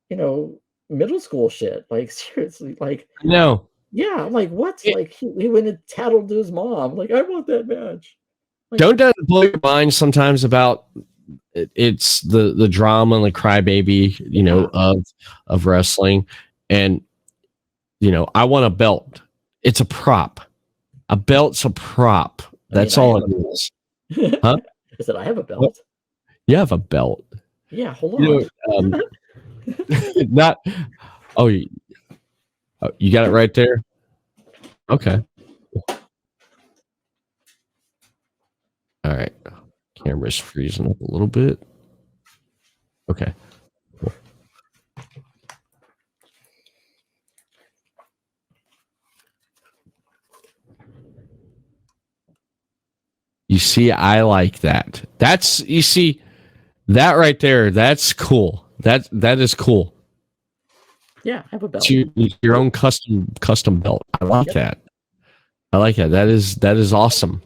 C: middle school shit. Like, seriously, like,
A: no.
C: Yeah, I'm like, what? Like, he went and tattled to his mom. Like, I want that match. Like,
A: don't that blow your mind sometimes about it's the drama and the crybaby, of wrestling, and I want a belt. It's a prop. A belt's a prop. That's all it is. Huh?
C: I said, I have a belt.
A: You have a belt.
C: Yeah, hold on.
A: Not. Oh, you got it right there. Okay. All right. Camera's freezing up a little bit. Okay. Cool. You see, I like that. You see that right there. That's cool. That is cool.
C: Yeah, I have a belt.
A: Your own custom belt. I like that. I like that. That is awesome.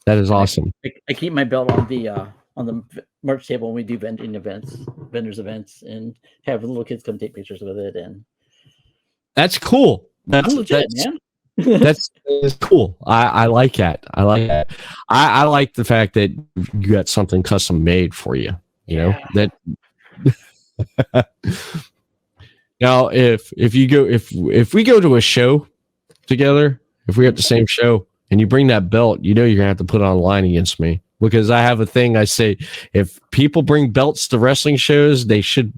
A: That is awesome.
C: I keep my belt on the merch table when we do vendors events, and have little kids come take pictures with it. And
A: that's cool.
C: I'm legit, man.
A: That's cool. I like that. I like that. I like the fact that you got something custom made for you. That. Now, if we go to a show together, if we're at the same show and you bring that belt, you're gonna have to put it online against me, because I have a thing. I say, if people bring belts to wrestling shows, they should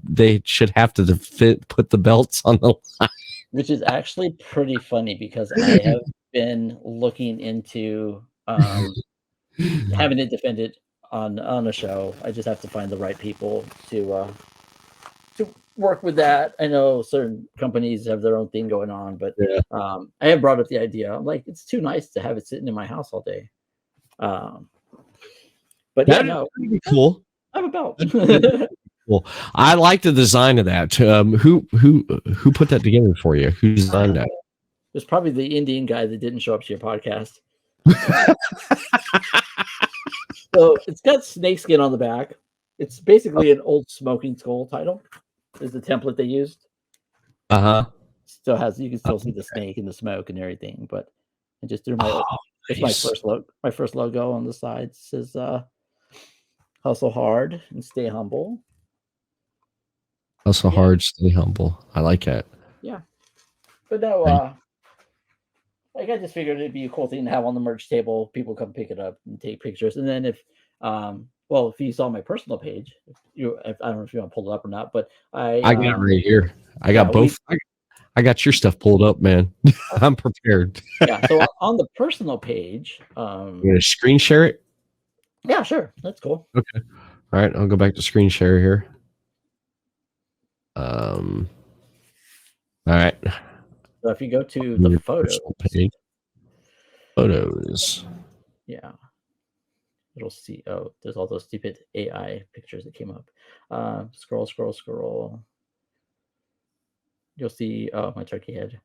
A: have to put the belts on the line.
C: Which is actually pretty funny, because I have been looking into having it defended on a show. I just have to find the right people to work with that. I know certain companies have their own thing going on, but I have brought up the idea. I'm like, it's too nice to have it sitting in my house all day. But yeah, no,
A: cool.
C: I have a belt.
A: Well, I like the design of that. Who put that together for you? Who designed that?
C: It was probably the Indian guy that didn't show up to your podcast. So it's got snakeskin on the back. It's basically an old Smoking Skull title. Is the template they used. Still has, you can still see the snake and the smoke and everything, but I just threw my first logo on the side. It says hustle hard and stay humble.
A: Hustle hard, stay humble. I like that.
C: Yeah. But no, I just figured it'd be a cool thing to have on the merch table. People come pick it up and take pictures. And then if you saw my personal page, I don't know if you want to pull it up or not, but I
A: got it right here. I got both. I got your stuff pulled up, man. I'm prepared.
C: Yeah. So on the personal page,
A: you gonna screen share it?
C: Yeah, sure. That's cool.
A: Okay. All right. I'll go back to screen share here. All right.
C: So if you go to the photos
A: page, photos.
C: Yeah. It'll see. Oh, there's all those stupid AI pictures that came up. Scroll. You'll see. Oh, my turkey head.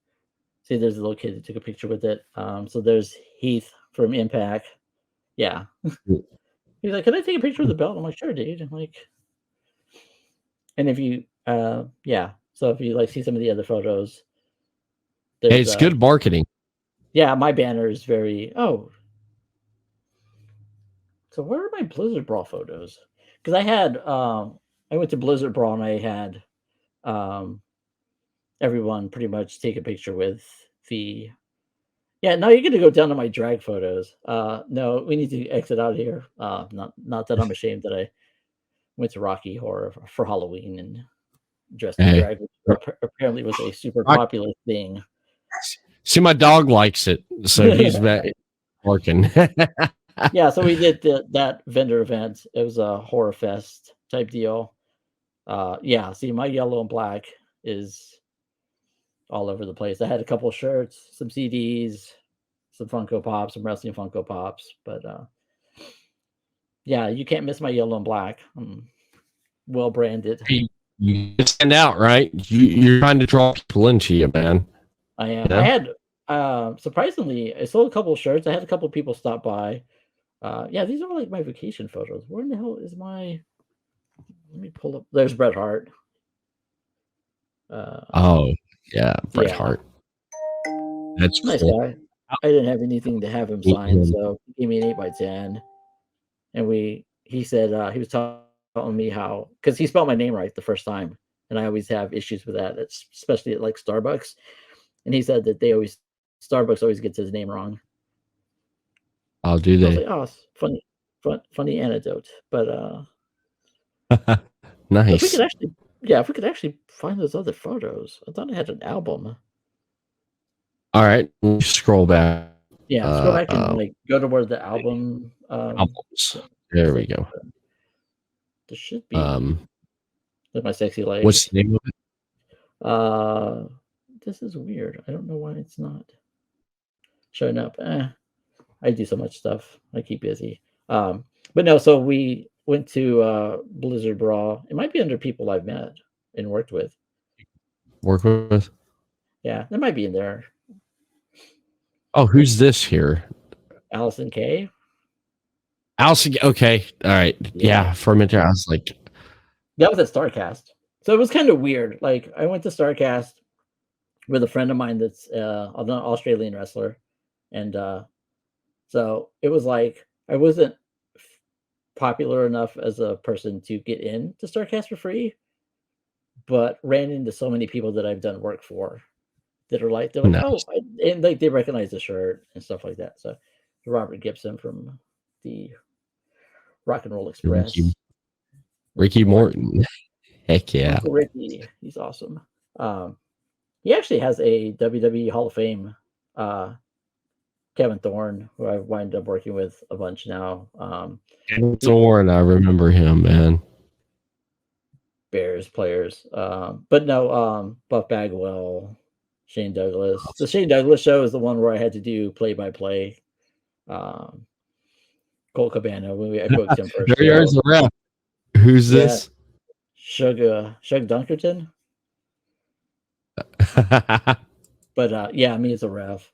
C: See, there's a little kid that took a picture with it. So there's Heath from Impact. Yeah. He's like, "Can I take a picture of the belt?" I'm like, "Sure, dude." I'm like, and if you, yeah. So if you see some of the other photos,
A: hey, it's good marketing.
C: Yeah, my banner is very. Oh. So where are my Blizzard Brawl photos? Because I had, I went to Blizzard Brawl and I had everyone pretty much take a picture with the Yeah, now you're gonna go down to my drag photos. No, we need to exit out of here. Not that I'm ashamed that I went to Rocky Horror for Halloween and dressed in
A: Hey,
C: drag, which apparently was a super
A: I-
C: popular thing.
A: see, my dog likes it, so he's working.
C: Yeah, so we did that vendor event. It was a horror fest type deal. Yeah, see, my yellow and black is all over the place. I had a couple shirts, some CDs, some Funko Pops, some wrestling Funko Pops, but yeah, you can't miss my yellow and black. Well branded.
A: Hey, you stand out, right? You're trying to draw people into you, man.
C: I am. I
A: Yeah.
C: had surprisingly, I sold a couple of shirts. I had a couple of people stop by. Yeah, these are like my vacation photos. Where in the hell is my? Let me pull up. There's Bret Hart.
A: Oh, yeah, Bret
C: Yeah,
A: Hart. That's
C: nice
A: cool.
C: guy. I didn't have anything to have him
A: Meet
C: sign,
A: him.
C: so he gave me an 8x10. And he said he was telling me how, because he spelled my name right the first time, and I always have issues with that, especially at like Starbucks. And he said that Starbucks always gets his name wrong.
A: I'll do
C: I was like,
A: they.
C: oh, it's funny anecdote. But if we could
A: Nice.
C: actually, yeah, if we could actually find those other photos. I thought I had an album.
A: All right, scroll back.
C: Yeah, scroll back and like go to where the album
A: Albums. There we go.
C: There should be with my sexy legs.
A: What's the name of it?
C: This is weird. I don't know why it's not showing up. I do so much stuff. I keep busy. But no, so we went to Blizzard Brawl. It might be under people I've met and worked with.
A: Work with?
C: Yeah, that might be in there.
A: Oh, who's this here?
C: Allison K.
A: Allison. Okay. All right. Yeah. For a minute there, I was like,
C: that was at StarCast. So it was kind of weird. Like I went to StarCast with a friend of mine that's an Australian wrestler. And so it was like I wasn't popular enough as a person to get in to StarCast for free, but ran into so many people that I've done work for that are like, they're like,
A: nice.
C: oh, and like they recognize the shirt and stuff like that. So Robert Gibson from the Rock and Roll Express.
A: Ricky Morton. Heck yeah.
C: Uncle Ricky. He's awesome. He actually has a WWE Hall of Fame. Kevin Thorne, who I've wound up working with a bunch now.
A: Kevin Thorne, I remember him, man.
C: Bears players. But no, Buff Bagwell, Shane Douglas. The Shane Douglas show is the one where I had to do play-by-play. Colt Cabana, when I booked him first.
A: There's the ref. Who's this?
C: Shug Dunkerton. But yeah, me as a ref.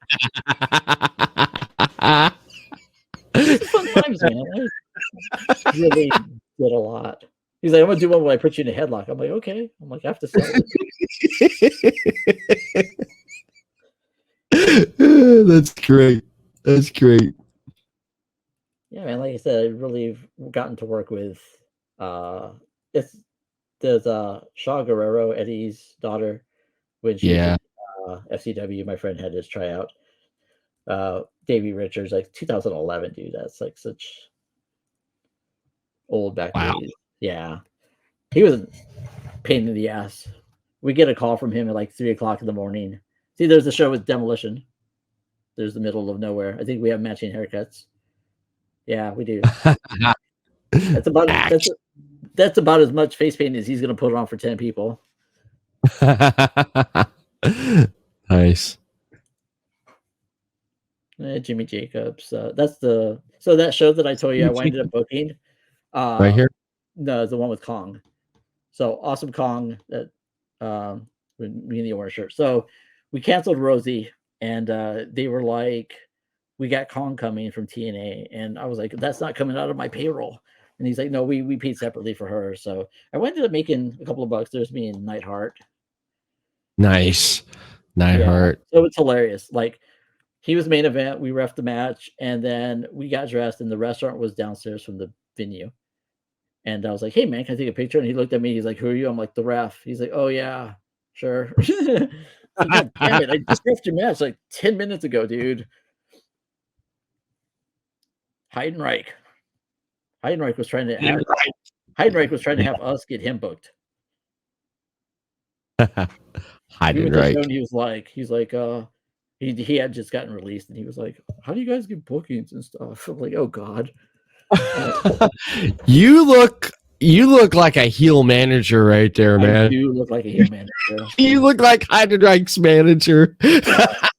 C: It's fun times, man. I really did a lot. He's like, I'm gonna do one where I put you in a headlock. I'm like, okay. I'm like, I have to sell
A: it. That's great. That's great.
C: Yeah, man. Like I said, I really gotten to work with there's Shaw Guerrero, Eddie's daughter, when she was in FCW. My friend had his tryout. Davey Richards, like 2011, dude. That's like such old back days. Yeah, he was a pain in the ass. We get a call from him at like 3:00 in the morning. See, there's the show with Demolition. There's the middle of nowhere. I think we have matching haircuts. Yeah, we do. That's about as much face paint as he's gonna put on for 10 people.
A: Nice.
C: Jimmy Jacobs. So that show that I told you I wound up booking.
A: Right here?
C: No, the one with Kong. So Awesome Kong, that me and the orange shirt. So we canceled Rosie, and they were like, we got Kong coming from TNA, and I was like, that's not coming out of my payroll. And he's like, no, we paid separately for her. So I ended up making a couple of bucks. There's me and Neidhart.
A: Nice. Neidhart.
C: Yeah. So it's hilarious. Like he was main event, we ref the match, and then we got dressed, and the restaurant was downstairs from the venue. And I was like, hey man, can I take a picture? And he looked at me, he's like, who are you? I'm like, the ref. He's like, oh yeah, sure. Like, God damn it! I just left your match like 10 minutes ago, dude. Heidenreich. Heidenreich was trying to have us get him booked. We went to the show and he's like, he had just gotten released and he was like, "How do you guys get bookings and stuff?" I'm like, "Oh God."
A: You look like a heel manager right there, man.
C: I do look like a heel manager.
A: You look like Heidenreich's manager.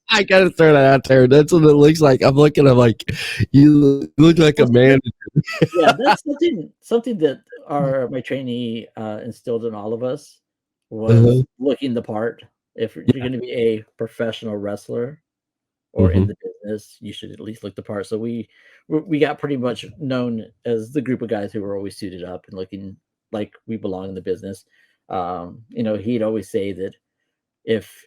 A: I gotta throw that out there. That's what it looks like. I'm looking. I'm like, you look like a manager.
C: Yeah, that's something that my trainee instilled in all of us was looking the part. If you're going to be a professional wrestler or in the business, you should at least look the part. So we got pretty much known as the group of guys who were always suited up and looking like we belong in the business. He'd always say that if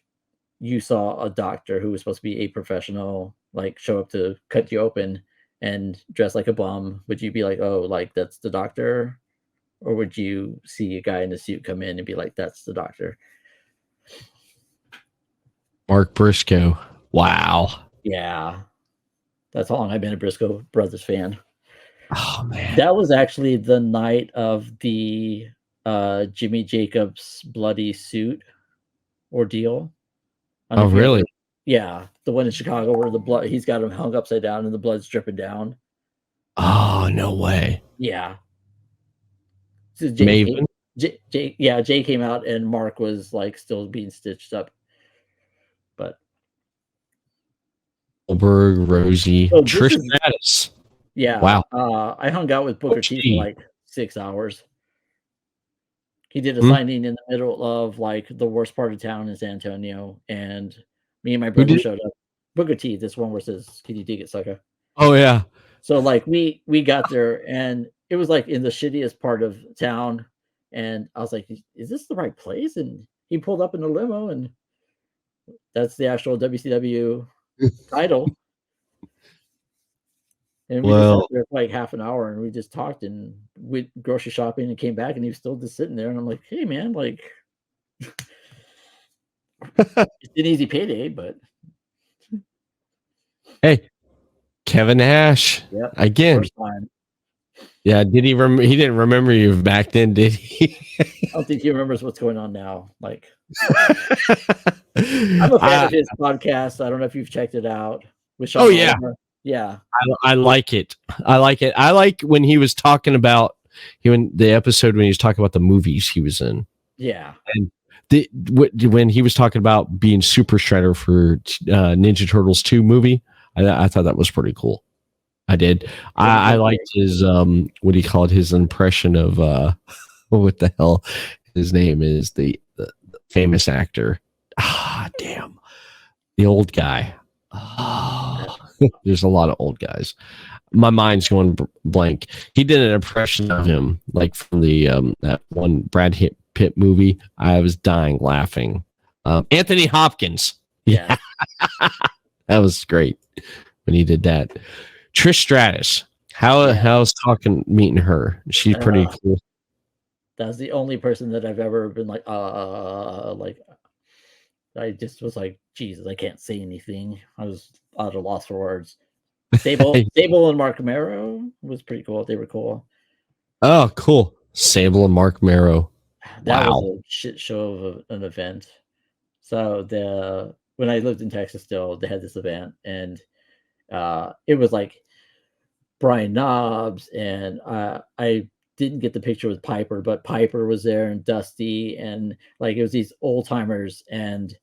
C: you saw a doctor who was supposed to be a professional, like show up to cut you open and dress like a bum, would you be like, "Oh, like that's the doctor?" Or would you see a guy in a suit come in and be like, "That's the doctor"?
A: Mark Briscoe. Wow.
C: Yeah. That's how long I've been a Briscoe Brothers fan.
A: Oh man.
C: That was actually the night of the Jimmy Jacobs bloody suit ordeal.
A: Oh really?
C: Yeah, the one in Chicago where the blood, he's got him hung upside down and the blood's dripping down.
A: Oh no way.
C: Yeah. So
A: Maven.
C: Jay came out and Mark was like still being stitched up. But
A: Goldberg, Rosie, Trish Stratus.
C: Yeah.
A: Wow.
C: I hung out with Booker T for like 6 hours. He did a signing in the middle of like the worst part of town in San Antonio, and me and my brother showed up. Booker T, this one where it says, "Can you dig it, sucker?"
A: Oh yeah.
C: So like we got there and it was like in the shittiest part of town, and I was like, "Is this the right place?" And he pulled up in a limo, and that's the actual WCW title. And we just sat there for like half an hour and we just talked and we grocery shopping and came back and he was still just sitting there. And I'm like, "Hey man, like it's an easy payday, but
A: hey, Kevin Nash.
C: Yeah,
A: again. Yeah, did he he didn't remember you back then, did he?
C: I don't think he remembers what's going on now. Like I'm a fan of his podcast. I don't know if you've checked it out. With Sean Oliver. Yeah.
A: I like it. I like when he was talking about the episode when he was talking about the movies he was in.
C: Yeah.
A: And when he was talking about being Super Shredder for Ninja Turtles 2 movie, I thought that was pretty cool. I did. I liked his what do you call it? His impression of what the hell his name is, the famous actor. Damn. The old guy. There's a lot of old guys. My mind's going blank. He did an impression of him, like from the that one Brad Pitt movie. I was dying laughing. Anthony Hopkins.
C: Yeah,
A: that was great when he did that. Trish Stratus. How's meeting her? She's pretty cool.
C: That's the only person that I've ever been like I just was like, Jesus, I can't say anything. I was at a loss for words. Sable and Mark Mero was pretty cool. They were cool.
A: Oh, cool. Sable and Mark Mero.
C: That was a shit show of an event. So when I lived in Texas still, they had this event and it was like Brian Knobs and I didn't get the picture with Piper, but Piper was there and Dusty and like it was these old timers and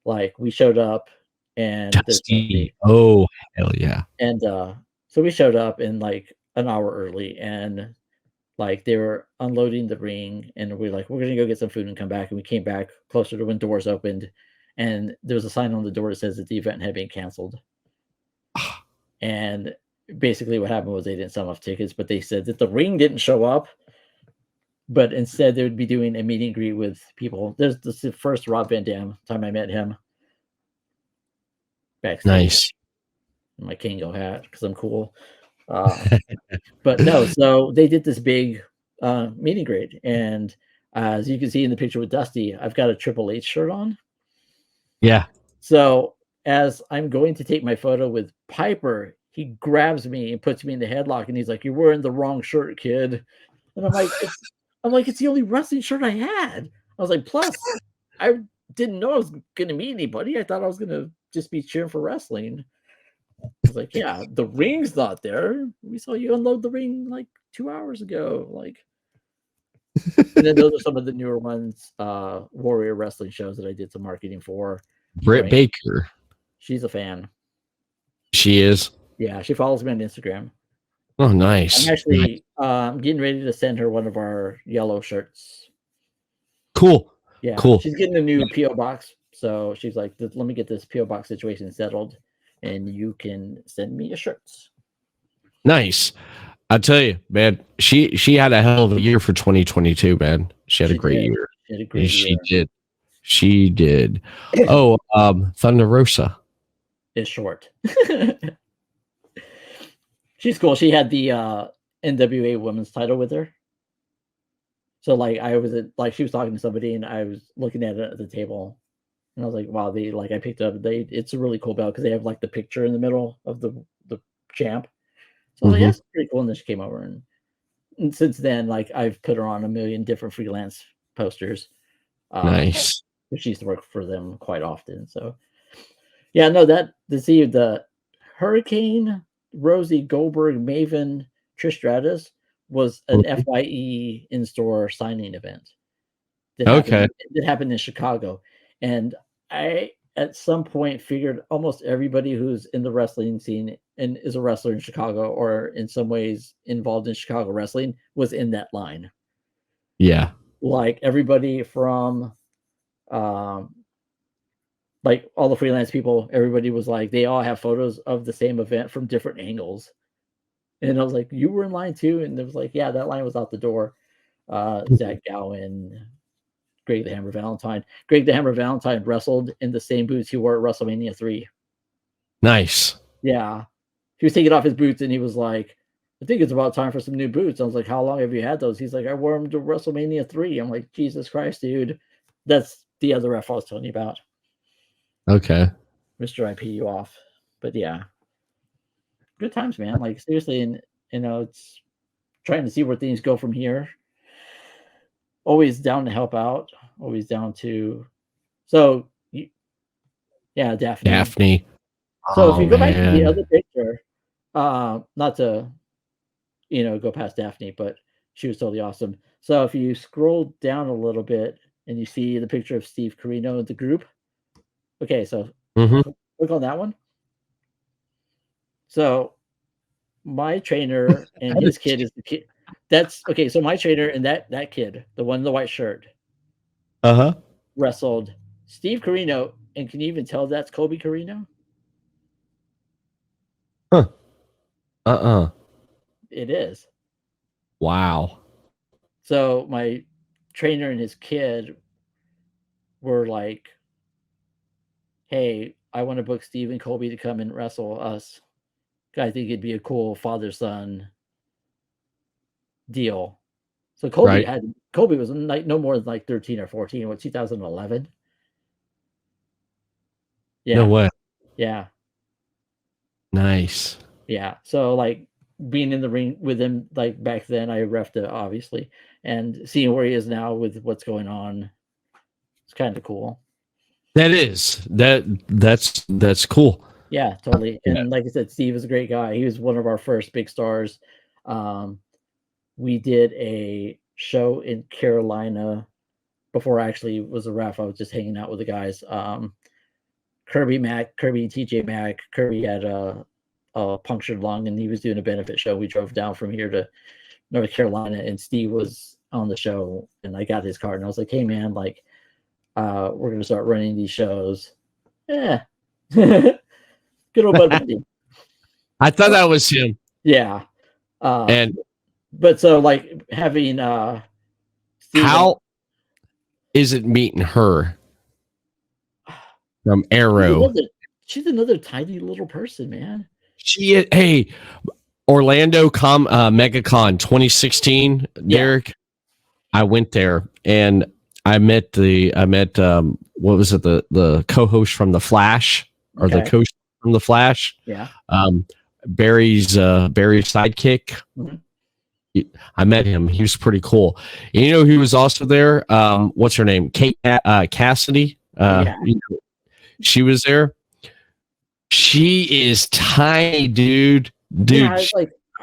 C: like we showed up and
A: Dusty. Oh hell yeah.
C: And so we showed up in like an hour early and like they were unloading the ring and we're like, we're gonna go get some food and come back. And we came back closer to when doors opened and there was a sign on the door that says that the event had been canceled. And basically what happened was they didn't sell enough tickets, but they said that the ring didn't show up, but instead they would be doing a meet and greet with people. This is the first Rob Van Dam time I met him. Backstage.
A: Nice.
C: My Kango hat because I'm cool. But no, so they did this big meet and greet. And as you can see in the picture with Dusty, I've got a Triple H shirt on.
A: Yeah.
C: So as I'm going to take my photo with Piper, he grabs me and puts me in the headlock, and he's like, "You're wearing the wrong shirt, kid." And it's the only wrestling shirt I had. I was like, plus, I didn't know I was gonna meet anybody. I thought I was gonna just be cheering for wrestling. I was like, yeah, the ring's not there. We saw you unload the ring like 2 hours ago. Like, and then those are some of the newer ones, Warrior Wrestling shows that I did some marketing for.
A: Britt Baker.
C: She's a fan.
A: She is.
C: Yeah, she follows me on Instagram.
A: Oh, nice.
C: I'm actually getting ready to send her one of our yellow shirts.
A: Cool.
C: Yeah,
A: cool.
C: She's getting a new PO box, so she's like, "Let me get this PO box situation settled, and you can send me your shirts."
A: Nice. I tell you, man, she had a hell of a year for 2022, man. She had a great year.
C: She had a great
A: year. She did. Oh, Thunder Rosa
C: is short. She's cool. She had the NWA women's title with her. So like I was she was talking to somebody and I was looking at it at the table and I was like, wow, I picked up it's a really cool belt because they have like the picture in the middle of the champ. So I was like, that's pretty cool. And then she came over and since then, like I've put her on a million different freelance posters.
A: Nice.
C: She used to work for them quite often. So yeah, no, to see the Hurricane, Rosie Goldberg, Maven, Trish Stratus was an FYE in-store signing event. That happened in Chicago. And I, at some point, figured almost everybody who's in the wrestling scene and is a wrestler in Chicago or in some ways involved in Chicago wrestling was in that line.
A: Yeah.
C: Like everybody from like all the freelance people, everybody was like, they all have photos of the same event from different angles. And I was like, you were in line too? And it was like, yeah, that line was out the door. Zach Gowen, Greg the Hammer Valentine. Greg the Hammer Valentine wrestled in the same boots he wore at WrestleMania 3.
A: Nice.
C: Yeah. He was taking off his boots and he was like, I think it's about time for some new boots. I was like, how long have you had those? He's like, I wore them to WrestleMania 3. I'm like, Jesus Christ, dude. That's the other ref I was telling you about.
A: Okay.
C: Mr. I pee you off. But yeah. Good times, man. Like seriously, and it's trying to see where things go from here. Always down to help out. Always down to yeah, Daphne. So if you go back to the other picture, not to go past Daphne, but she was totally awesome. So if you scroll down a little bit and you see the picture of Steve Carino in the group. Okay, so click on that one. So my trainer and his kid is the kid. That's okay. So my trainer and that kid, the one in the white shirt, wrestled Steve Carino. And can you even tell that's Kobe Carino?
A: Huh.
C: It is.
A: Wow.
C: So my trainer and his kid were like, hey, I want to book Steve and Kobe to come and wrestle us. I think it'd be a cool father-son deal. So Kobe was like no more than like 13 or 14. What, 2011? Yeah.
A: No way.
C: Yeah.
A: Nice.
C: Yeah. So like being in the ring with him like back then, I refed it obviously, and seeing where he is now with what's going on, it's kind of cool.
A: That is that's cool.
C: Yeah, totally. And like I said, Steve is a great guy. He was one of our first big stars. We did a show in Carolina before I actually was a ref. I was just hanging out with the guys. Kirby and TJ Mack. Kirby had a punctured lung and he was doing a benefit show. We drove down from here to North Carolina and Steve was on the show and I got his card and I was like, hey man, like we're gonna start running these shows. Yeah. Good old buddy.
A: I thought that was him.
C: Yeah. But so like having Steve
A: how is it meeting her from Arrow?
C: She's another tiny little person, man.
A: Hey, Orlando MegaCon 2016, Derek. I went there and I met what was it, the co-host from the Flash, or the coach from the Flash.
C: Yeah.
A: Barry's sidekick.
C: Mm-hmm.
A: I met him. He was pretty cool. And you know who was also there? What's her name? Kate Cassidy. She was there. She is tiny, dude.
C: Yeah,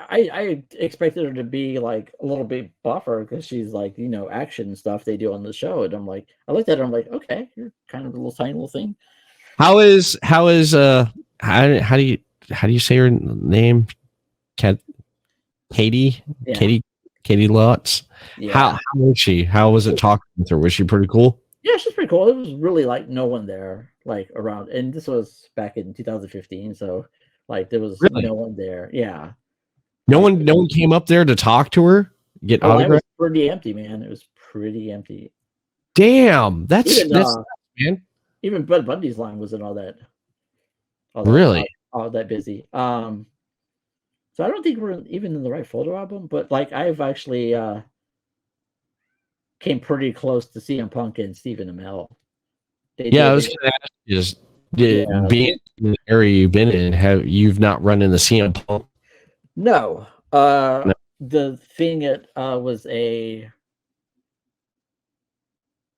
C: I expected her to be like a little bit buffer because she's like, action stuff they do on the show. And I'm like, I looked at her, I'm like, okay, you're kind of a little tiny little thing.
A: How do you say her name? Katie? Yeah. Katie Lutz. Yeah. How was she? How was it talking with her? Was she pretty cool?
C: Yeah, she's pretty cool. It was really like no one there, like around, and this was back in 2015, so like there was no one there. Yeah.
A: No one came up there to talk to her, get autographs.
C: It was pretty empty, man. It was pretty empty.
A: Damn, that's man.
C: Even Bud Bundy's line wasn't all that
A: really
C: all that busy. So I don't think we're even in the right photo album, but like I've actually came pretty close to CM Punk and Stephen Amell.
A: I was going to ask you, being in the area you've been in, you've not run into CM Punk?
C: No. The thing was I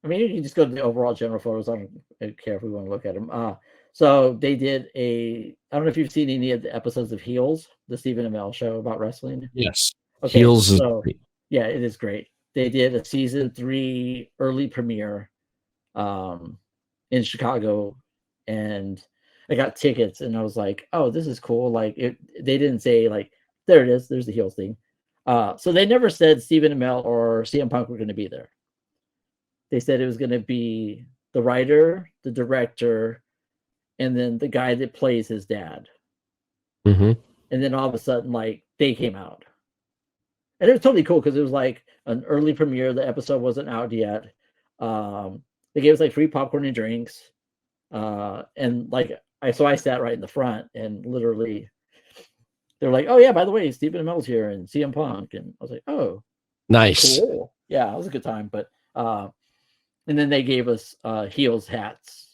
C: mean, you can just go to the overall general photos. I don't care if we want to look at them. So they did I don't know if you've seen any of the episodes of Heels, the Stephen Amell show about wrestling.
A: Yes.
C: Okay,
A: Heels is great.
C: Yeah, it is great. They did a season 3 early premiere in Chicago, and I got tickets, and I was like, oh, this is cool. Like they didn't say like, there it is, there's the Heels thing. So they never said Stephen Amell or CM Punk were going to be there. They said it was going to be the writer, the director, and then the guy that plays his dad.
A: Mm-hmm.
C: And then all of a sudden, like, they came out. And it was totally cool because it was like an early premiere. The episode wasn't out yet. They gave us like free popcorn and drinks. And like, I sat right in the front, and literally they're like, oh yeah, by the way, Stephen Amell's here and CM Punk. And I was like, oh,
A: nice.
C: Cool. Yeah, it was a good time. But and then they gave us Heels hats.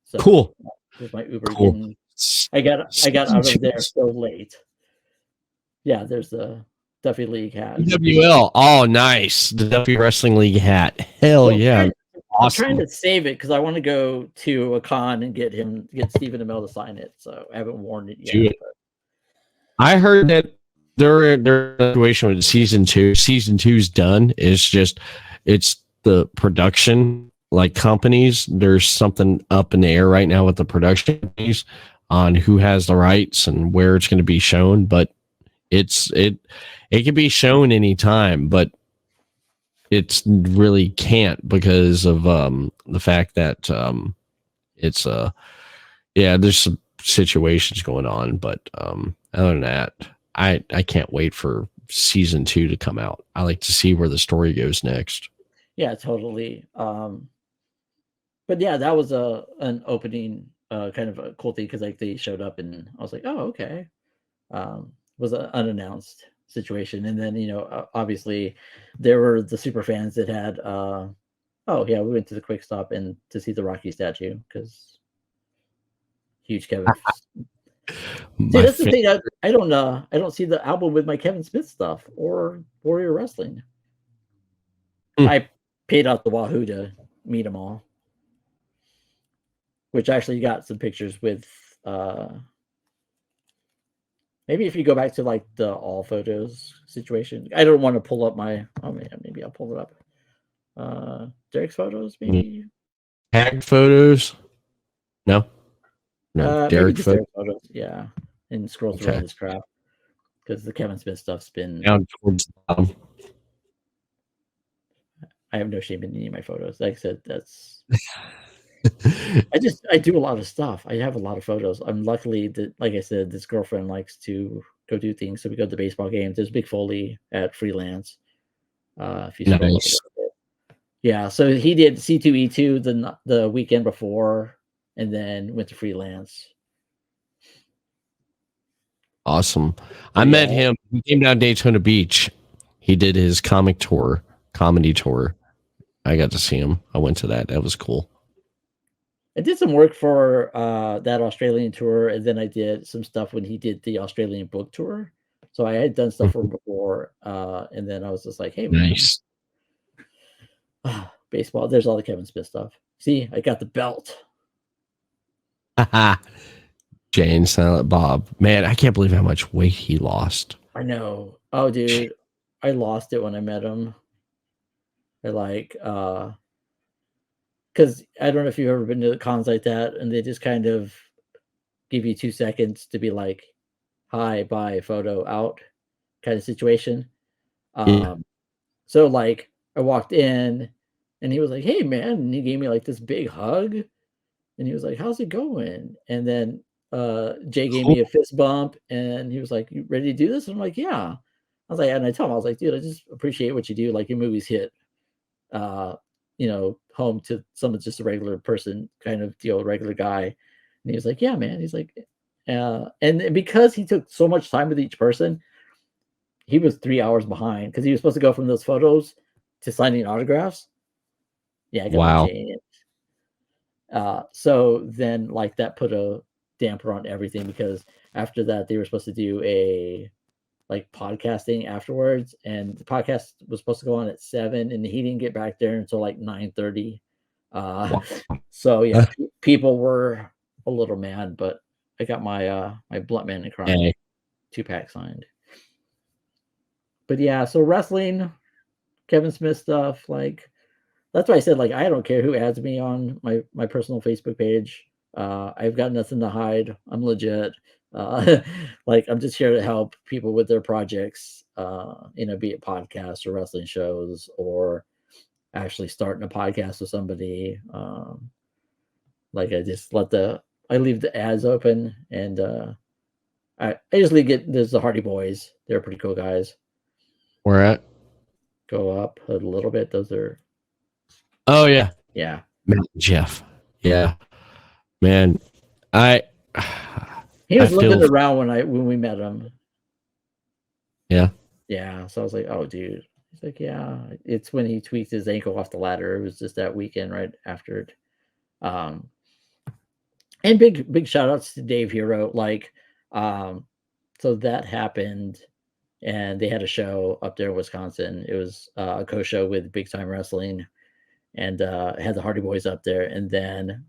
C: So
A: cool.
C: With my Uber. Cool. I got out of there so late. Yeah, there's the Duffy League hat.
A: WL. Oh, nice. The Duffy Wrestling League hat. Hell yeah.
C: Awesome. I'm trying to save it because I want to go to a con and get Stephen Amell to sign it. So I haven't worn it yet.
A: I heard that their situation with season 2. Season 2's done. It's the production, like companies. There's something up in the air right now with the production companies on who has the rights and where it's going to be shown. But it can be shown anytime, but it's really can't because of the fact that it's there's some situations going on. But other than that, I can't wait for season 2 to come out. I like to see where the story goes next.
C: Yeah, totally. But yeah, that was an opening kind of a cool thing because like they showed up and I was like, oh, okay. Was an unannounced situation, and then obviously there were the super fans that had we went to the Quick Stop and to see the Rocky statue because huge Kevin. See, that's the thing. I don't see the album with my Kevin Smith stuff or Warrior Wrestling. I paid out the wahoo to meet them all, which actually got some pictures with maybe if you go back to like the all photos situation. I don't want to pull up maybe I'll pull it up. Derek's photos, maybe
A: tag photos. No, Derek photos.
C: Yeah, and scroll through all this crap because the Kevin Smith stuff's been
A: down towards the bottom.
C: I have no shame in any of my photos. Like I said, that's I do a lot of stuff. I have a lot of photos. I'm luckily that, like I said, this girlfriend likes to go do things. So we go to the baseball games. There's Big Foley at Freelance. If you
A: nice.
C: Yeah, so he did C2E2 the weekend before, and then went to Freelance.
A: Awesome. I met him. He came down Daytona Beach. He did his comedy tour. I got to see him. I went to that. That was cool.
C: I did some work for that Australian tour, and then I did some stuff when he did the Australian book tour. So I had done stuff for him before, and then I was just like, "Hey, man,
A: Nice.
C: baseball." There's all the Kevin Smith stuff. See, I got the belt.
A: Jay and Silent Bob. Man, I can't believe how much weight he lost.
C: I know. Oh, dude, I lost it when I met him. I like, because I don't know if you've ever been to cons like that, and they just kind of give you 2 seconds to be like, "Hi, bye, photo, out," kind of situation.
A: Yeah.
C: So like I walked in, and he was like, "Hey, man," and he gave me like this big hug, and he was like, "How's it going?" And then Jay gave me a fist bump, and he was like, "You ready to do this?" And I'm like, "Yeah." I was like, and I told him, I was like, "Dude, I just appreciate what you do. Like your movies hit, home to someone just a regular person kind of deal, regular guy." And he was like, "Yeah, man." He's like, and because he took so much time with each person, he was 3 hours behind because he was supposed to go from those photos to signing autographs. Yeah, I got
A: Wow.
C: my J in it. So then like that put a damper on everything because after that they were supposed to do a like podcasting afterwards, and the podcast was supposed to go on at 7, and he didn't get back there until like 9:30.
A: Wow.
C: So yeah, people were a little mad, but I got my my Blunt Man and Crime
A: Hey.
C: 2-pack signed. But yeah, so wrestling, Kevin Smith stuff, like that's why I said like I don't care who adds me on my personal Facebook page. I've got nothing to hide. I'm legit. Like I'm just here to help people with their projects. Be it podcasts or wrestling shows or actually starting a podcast with somebody. Like I leave the ads open, and I usually get there's the Hardy Boys. They're pretty cool guys.
A: Where at?
C: Go up a little bit. Those are
A: Oh yeah.
C: yeah.
A: Matt and Jeff. Yeah. Man, I
C: He was
A: I
C: looking
A: feel
C: around when we met him.
A: yeah.
C: Yeah, so I was like, "Oh, dude." He's like, "Yeah." It's when he tweaked his ankle off the ladder. It was just that weekend right after it. Um, and big shout outs to Dave Hero. Like, so that happened, and they had a show up there in Wisconsin. It was a co-show with Big Time Wrestling, and had the Hardy Boys up there. And then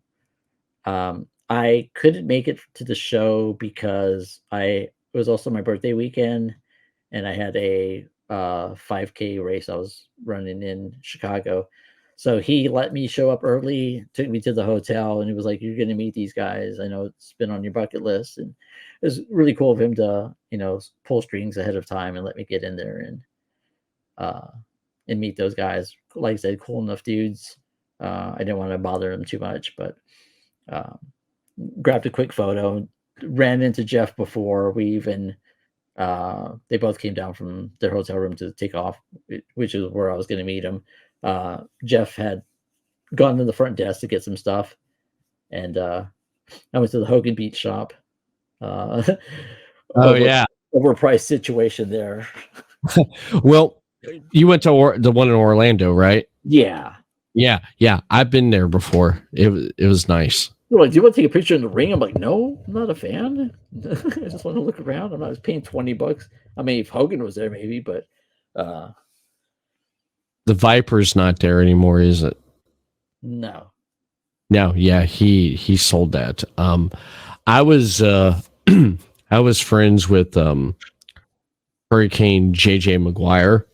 C: I couldn't make it to the show because it was also my birthday weekend, and I had a 5K race I was running in Chicago. So he let me show up early, took me to the hotel, and he was like, "You're going to meet these guys. I know it's been on your bucket list." And it was really cool of him to, pull strings ahead of time and let me get in there uh, and meet those guys. Like I said, cool enough dudes. I didn't want to bother them too much, but um, grabbed a quick photo. Ran into Jeff before we even they both came down from their hotel room to take off, which is where I was going to meet him. Jeff had gone to the front desk to get some stuff, and I went to the Hogan Beach shop.
A: Oh
C: Over,
A: yeah.
C: overpriced situation there.
A: Well, you went to the one in Orlando, right?
C: Yeah.
A: Yeah. I've been there before. It was nice.
C: They're like, "Do you want to take a picture in the ring?" I'm like, "No, I'm not a fan. I just want to look around. I'm not paying $20. I mean, if Hogan was there, maybe, but
A: The Viper's not there anymore, is it?
C: no."
A: No, yeah, he sold that. I was I was friends with Hurricane JJ Maguire,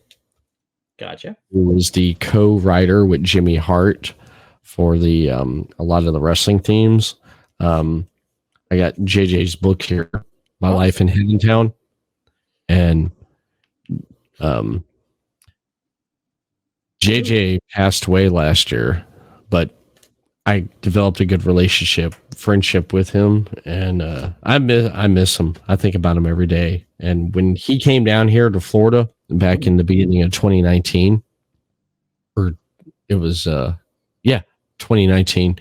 C: Gotcha.
A: who was the co-writer with Jimmy Hart for the a lot of the wrestling themes. I got JJ's book here, My Life in Hiddentown, and JJ passed away last year, but I developed a good friendship with him, and I miss him. I think about him every day. And when he came down here to Florida back in the beginning of 2019, or it was 2019,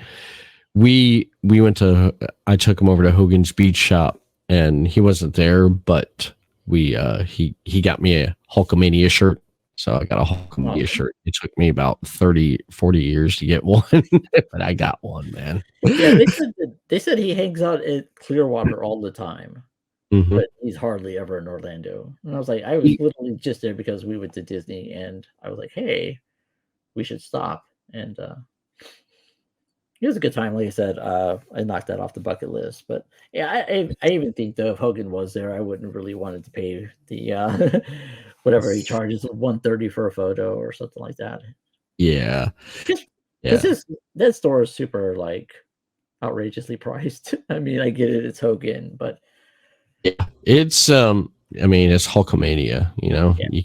A: we went to. I took him over to Hogan's Beach shop, and he wasn't there, but he got me a Hulkamania shirt, So I got a Hulkamania shirt. It took me about 30, 40 years to get one, but I got one, man.
C: Yeah, they said he hangs out at Clearwater all the time, but he's hardly ever in Orlando. And I was like, I was literally just there because we went to Disney, and I was like, hey, we should stop. And it was a good time. Like I said, I knocked that off the bucket list. But yeah, I even think though if Hogan was there, I wouldn't really wanted to pay the whatever he charges, $130 for a photo or something like that.
A: Yeah.
C: Because that store is super like outrageously priced. I mean, I get it, it's Hogan, but
A: yeah, it's I mean, it's Hulkamania, you know.
C: Yeah.
A: You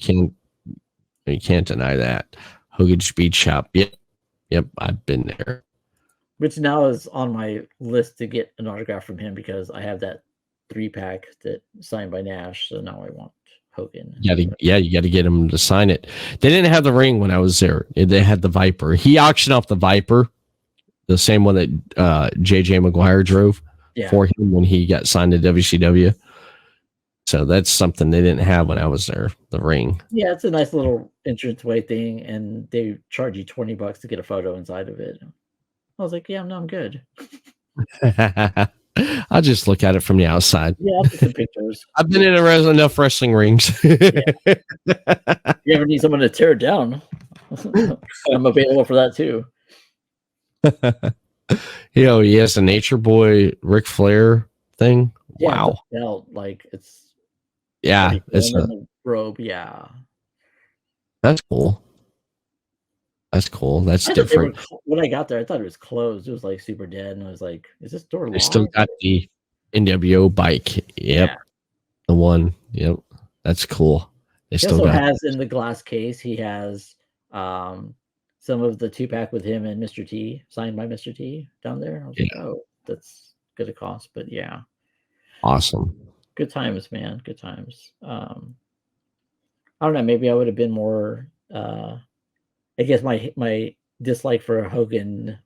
A: can't deny that. Hogan's Beach Shop. Yep, I've been there.
C: Which now is on my list to get an autograph from him because I have that 3-pack that signed by Nash. So now I want Hogan.
A: You got to get him to sign it. They didn't have the ring when I was there. They had the Viper. He auctioned off the Viper, the same one that JJ McGuire drove for him when he got signed to WCW. So that's something they didn't have when I was there, the ring.
C: Yeah, it's a nice little entranceway thing, and they charge you $20 to get a photo inside of it. I was like, yeah, no, I'm good.
A: I'll just look at it from the outside.
C: Yeah, I'll take some pictures.
A: I've been in enough wrestling rings.
C: You ever need someone to tear it down? I'm available for that too.
A: He has a Nature Boy Ric Flair thing.
C: Yeah,
A: wow.
C: Like it's
A: it's
C: a robe. Yeah,
A: that's cool. That's cool. That's different.
C: When I got there, I thought it was closed. It was like super dead, and I was like, "Is this door locked?"
A: They still got the NWO bike. Yep, the one. Yep, that's cool.
C: He also has in the glass case. He has some of the 2-pack with him and Mr. T, signed by Mr. T down there. I was like, "Oh, that's gonna cost," but yeah,
A: awesome.
C: Good times, man. Good times. I don't know. Maybe I would have been more. I guess my dislike for Hogan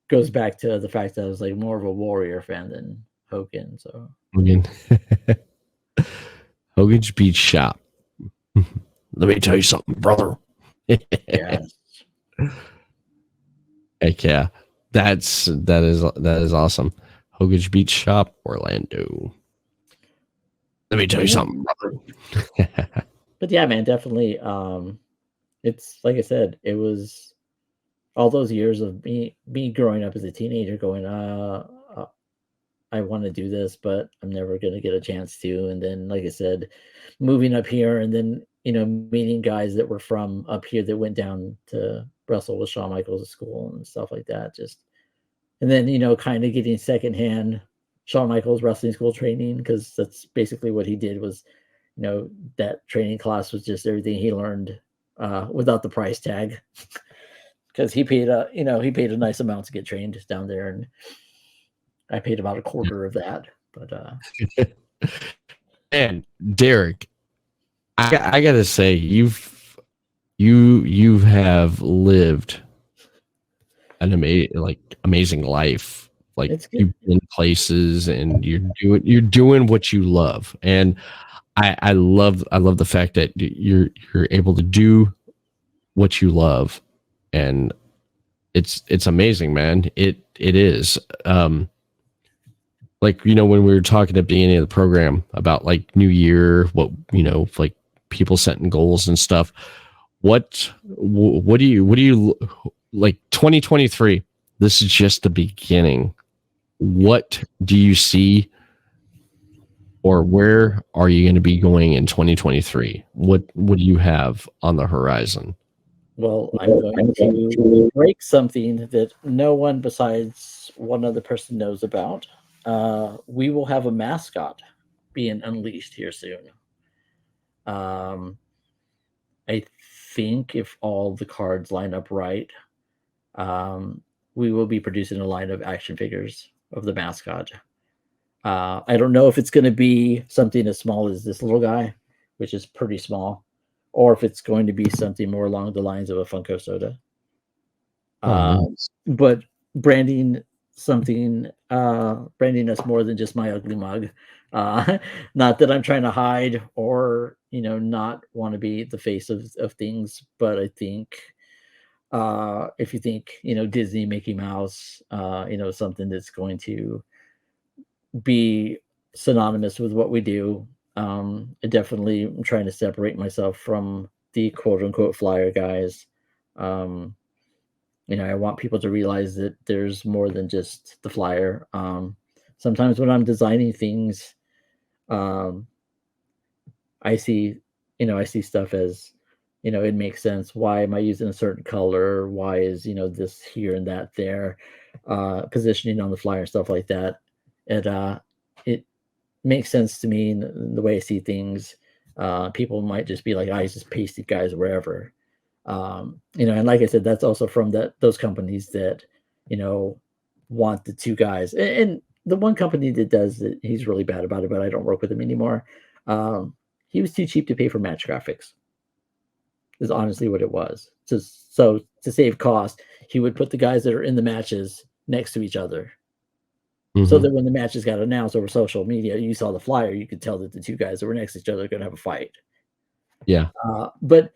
C: goes back to the fact that I was like more of a Warrior fan than Hogan. So
A: Hogan's Beach Shop. Let me tell you something, brother.
C: Yes.
A: Heck yeah, that is awesome. Hogan's Beach Shop, Orlando. Let me tell you something, brother.
C: But yeah, man, definitely. It's like I said, it was all those years of me growing up as a teenager going, I want to do this, but I'm never going to get a chance to. And then, like I said, moving up here and then, meeting guys that were from up here that went down to wrestle with Shawn Michaels at school and stuff like that. And then, kind of getting secondhand Shawn Michaels wrestling school training, because that's basically what he did was, that training class was just everything he learned without the price tag, because he paid a nice amount to get trained down there, and I paid about a quarter of that. But
A: and Derek, I gotta say, you have lived an amazing life. Like, you've been places and you're doing what you love, and I love the fact that you're able to do what you love, and it's amazing, man. It is. Like, when we were talking at the beginning of the program about like New Year, what like people setting goals and stuff. What do you like 2023? This is just the beginning. What do you see, or where are you going to be going in 2023? What do you have on the horizon?
C: Well, I'm going to break something that no one besides one other person knows about. We will have a mascot being unleashed here soon. I think if all the cards line up right, we will be producing a line of action figures of the mascot. I don't know if it's going to be something as small as this little guy, which is pretty small, or if it's going to be something more along the lines of a Funko Soda.
A: Nice.
C: But branding us more than just my ugly mug Not that I'm trying to hide or, not want to be the face of things, but I think if you think, Disney, Mickey Mouse, something that's going to be synonymous with what we do. I definitely am trying to separate myself from the quote unquote flyer guys. Um, I want people to realize that there's more than just the flyer. Sometimes when I'm designing things, um, I see, I see stuff as, it makes sense. Why am I using a certain color? Why is, this here and that there? Positioning on the flyer and stuff like that. It makes sense to me in the way I see things. People might just be like, "I just pasted guys wherever," and like I said, that's also from those companies that you know want the two guys. And the one company that does it, he's really bad about it, but I don't work with him anymore. Um, he was too cheap to pay for match graphics. Is honestly what it was. So to save cost, he would put the guys that are in the matches next to each other so
A: Mhm.
C: that when the matches got announced over social media, you saw the flyer, you could tell that the two guys that were next to each other are going to have a fight.
A: Yeah.
C: But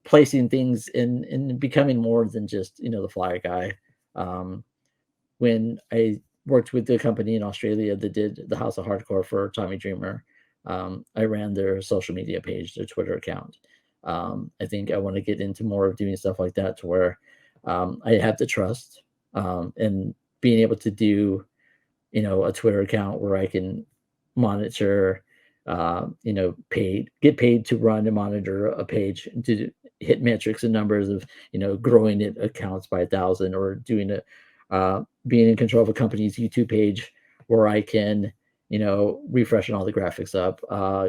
C: placing things in becoming more than just the flyer guy. Um, when I worked with the company in Australia that did the House of Hardcore for Tommy Dreamer, I ran their social media page, their Twitter account. I think I want to get into more of doing stuff like that to where I have the trust and being able to do a Twitter account where I can monitor, get paid to run and monitor a page to hit metrics and numbers of, growing it accounts by 1,000 or doing it, being in control of a company's YouTube page where I can, refreshing all the graphics up,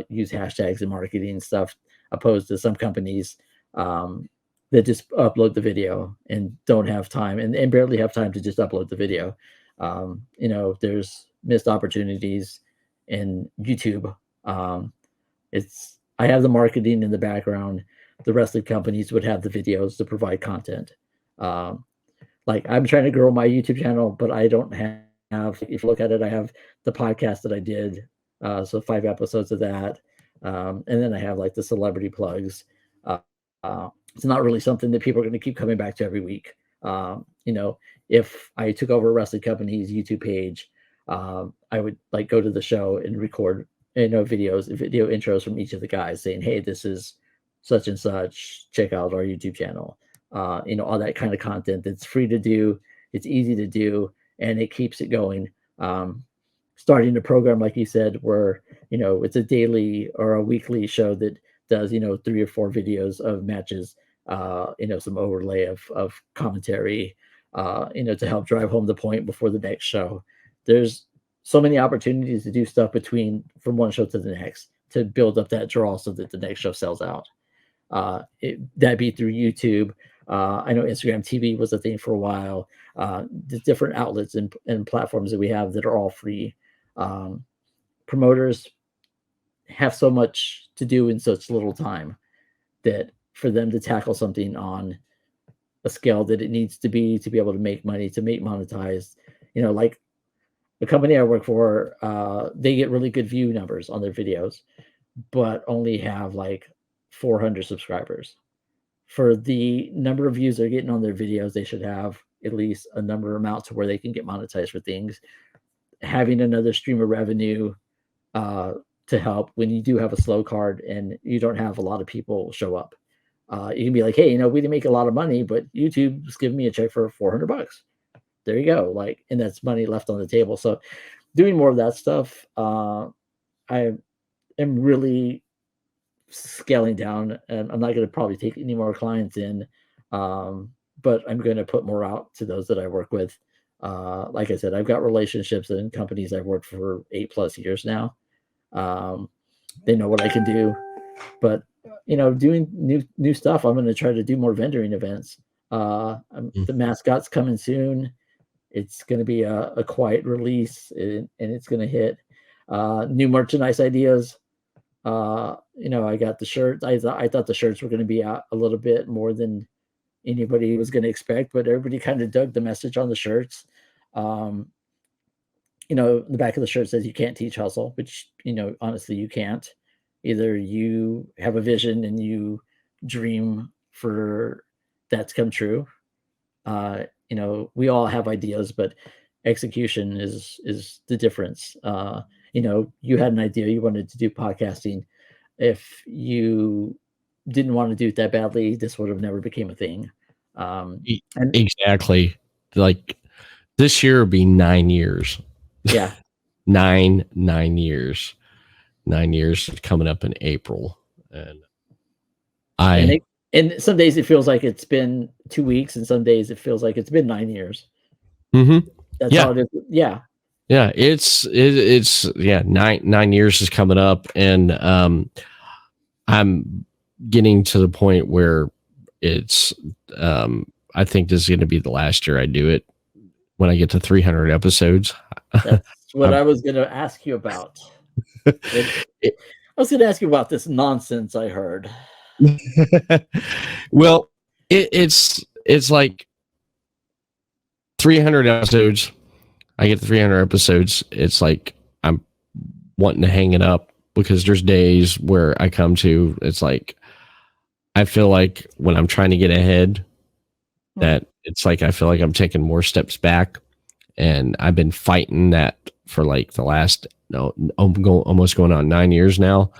C: use hashtags and marketing stuff, opposed to some companies that just upload the video and don't have time and barely have time to just upload the video. There's missed opportunities in YouTube. Um, it's I have the marketing in the background. The rest of the companies would have the videos to provide content. Um, like I'm trying to grow my YouTube channel, but I don't have. If you look at it, I have the podcast that I did, so 5 episodes of that, and then I have like the celebrity plugs. Uh, it's not really something that people are going to keep coming back to every week. If I took over a wrestling company's YouTube page, I would like go to the show and record, videos, video intros from each of the guys saying, "Hey, this is such and such. Check out our YouTube channel." All that kind of content that's free to do, it's easy to do, and it keeps it going. Um, Starting a program, like you said, where it's a daily or a weekly show that does 3 or 4 videos of matches, some overlay of commentary, to help drive home the point before the next show. There's so many opportunities to do stuff between from one show to the next to build up that draw so that the next show sells out. That'd be through YouTube. I know Instagram TV was a thing for a while. The different outlets and platforms that we have that are all free. Um, Promoters have so much to do in such little time that for them to tackle something on a scale that it needs to be able to make money, to make monetized, like the company I work for, they get really good view numbers on their videos, but only have like 400 subscribers. For the number of views they're getting on their videos, they should have at least a number amount to where they can get monetized for things. Having another stream of revenue uh, to help when you do have a slow card and you don't have a lot of people show up. You can be like, hey, we didn't make a lot of money, but YouTube's giving me a check for $400. There you go. Like, and that's money left on the table. So doing more of that stuff, I am really scaling down, and I'm not going to probably take any more clients in, um, but I'm going to put more out to those that I work with. Like I said, I've got relationships in companies I've worked for 8+ years now. Um, they know what I can do, but doing new stuff. I'm going to try to do more vendoring events.
A: Mm.
C: The mascot's coming soon. It's going to be a quiet release, and it's going to hit new merchandise ideas. I got the shirt. I thought the shirts were going to be out a little bit more than anybody was going to expect, but everybody kind of dug the message on the shirts. Um, the back of the shirt says you can't teach hustle, which, honestly, you can't. Either you have a vision and you dream for that to come true. We all have ideas, but execution is the difference. You had an idea, you wanted to do podcasting. If you didn't want to do it that badly, this would have never became a thing. And
A: Exactly. Like this year will be 9 years.
C: yeah,
A: 9 years. 9 years coming up in April. And
C: and some days it feels like it's been 2 weeks, and some days it feels like it's been 9 years.
A: Mm-hmm.
C: That's how it is. Yeah.
A: Yeah, it's 9 years is coming up, and I'm getting to the point where it's I think this is going to be the last year I do it. When I get to 300 episodes,
C: That's what I was going to ask you about. I was going to ask you about this nonsense I heard.
A: Well, it's like 300 episodes. I get to 300 episodes. It's like I'm wanting to hang it up, because there's days where I come to, it's like I feel like when I'm trying to get ahead, that it's like I feel like I'm taking more steps back, and I've been fighting that for like the last almost going on 9 years now,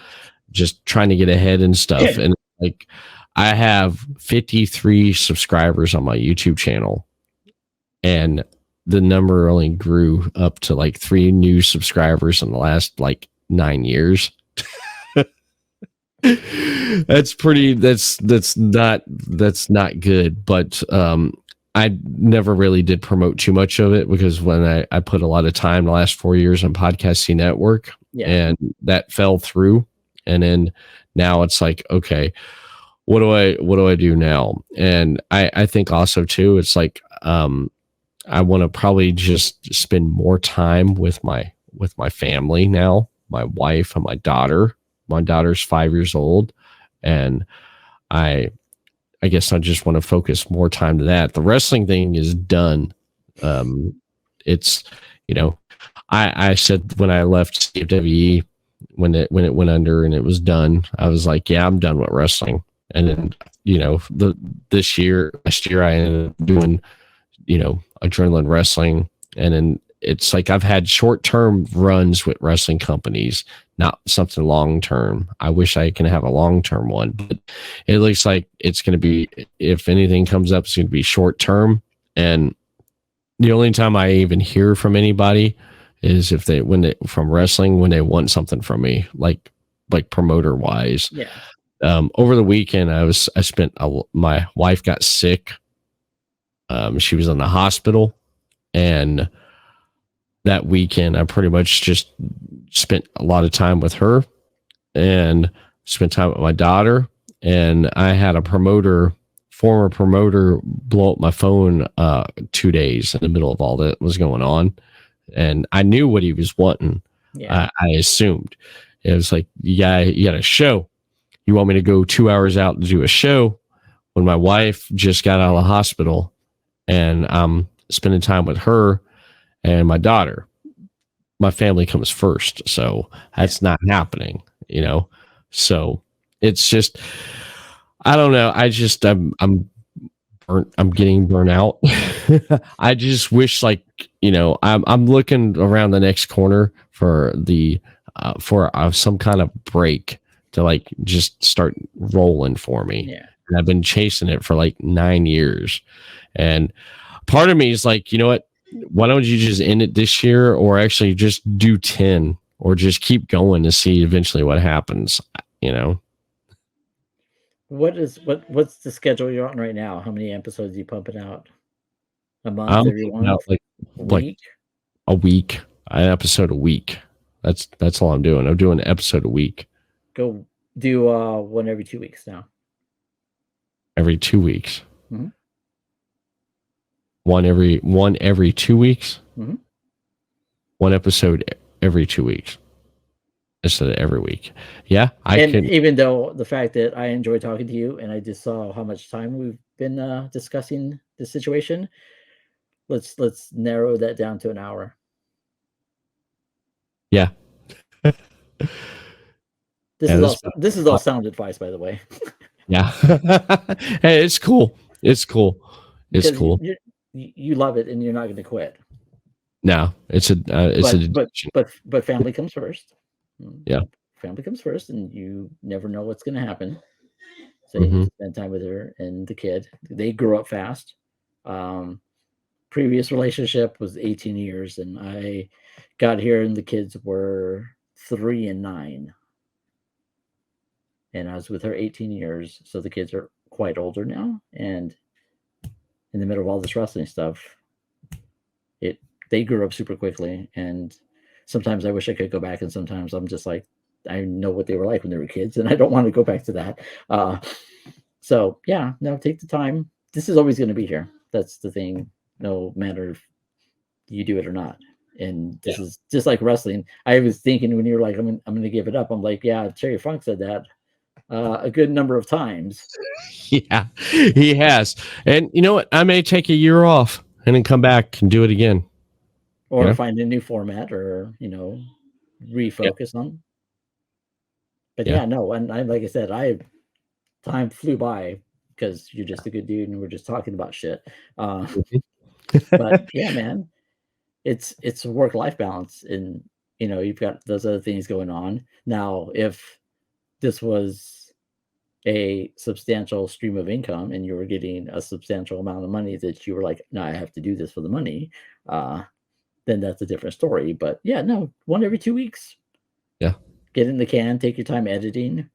A: just trying to get ahead and stuff. And like I have 53 subscribers on my YouTube channel, and the number only grew up to like 3 new subscribers in the last like 9 years. That's not good. But I never really did promote too much of it, because when I put a lot of time the last 4 years on Podcasting Network, and that fell through. And then now it's like, okay, what do I do now? And I think also too, it's like I want to probably just spend more time with my family now, my wife and my daughter. My daughter's 5 years old, and I guess I just want to focus more time to that. The wrestling thing is done. It's, I said when I left WWE, when it went under and it was done, I was like, yeah, I'm done with wrestling. And then, last year I ended up doing, adrenaline wrestling. And then it's like I've had short-term runs with wrestling companies, not something long-term. I wish I can have a long-term one, but it looks like it's going to be, if anything comes up, it's going to be short-term. And the only time I even hear from anybody is from wrestling, when they want something from me, like promoter wise.
C: Yeah.
A: Over the weekend, my wife got sick. She was in the hospital, and that weekend I pretty much just spent a lot of time with her and spent time with my daughter. And I had a former promoter, blow up my phone 2 days in the middle of all that was going on. And I knew what he was wanting.
C: Yeah.
A: I assumed it was like, you got a show. You want me to go 2 hours out to do a show when my wife just got out of the hospital, and I'm spending time with her and my daughter. My family comes first, so that's not happening, So it's just, I don't know. I'm burnt. I'm getting burnt out. I just wish, I'm looking around the next corner for some kind of break to just start rolling for me.
C: Yeah.
A: And I've been chasing it for 9 years, and part of me is like, you know what? Why don't you just end it this year, or actually just do 10, or just keep going to see eventually what happens,
C: What's the schedule you're on right now? How many episodes are you pumping out? A month, every month? A week?
A: A week, an episode a week. That's all I'm doing. I'm doing an episode a week.
C: Go do one every 2 weeks now.
A: Every 2 weeks.
C: Mm-hmm.
A: One every 2 weeks.
C: Mm-hmm.
A: One episode every 2 weeks instead of every week. Yeah,
C: even though the fact that I enjoy talking to you, and I just saw how much time we've been discussing the situation, let's narrow that down to an hour.
A: Yeah.
C: This is all sound advice, by the way.
A: Yeah. Hey, it's cool. It's cool. It's
C: Because
A: cool.
C: you love it and you're not going to quit.
A: No, it's a addiction.
C: But family comes first.
A: Yeah.
C: Family comes first, and you never know what's going to happen. So you need
A: Mm-hmm.
C: to spend time with her and the kid. They grew up fast. Previous relationship was 18 years, and I got here, and the kids were 3 and 9. And I was with her 18 years, so the kids are quite older now. And in the middle of all this wrestling stuff, they grew up super quickly. And sometimes I wish I could go back, and sometimes I'm just like, I know what they were like when they were kids, and I don't want to go back to that. So yeah, no, take the time. This is always going to be here. That's the thing, no matter if you do it or not. And this is just like wrestling. I was thinking when you were like, I'm going to give it up. I'm like, yeah, Terry Funk said that a good number of times.
A: Yeah, he has. And you know what? I may take a year off and then come back and do it again.
C: Or find a new format, or, refocus on. But yeah, no, and like I said, time flew by because you're just a good dude and we're just talking about shit. But yeah, man, it's a work-life balance, and you've got those other things going on. Now, if this was a substantial stream of income and you were getting a substantial amount of money that you were like, no, I have to do this for the money, then that's a different story. But yeah, no, one every 2 weeks.
A: Yeah.
C: Get in the can, take your time editing,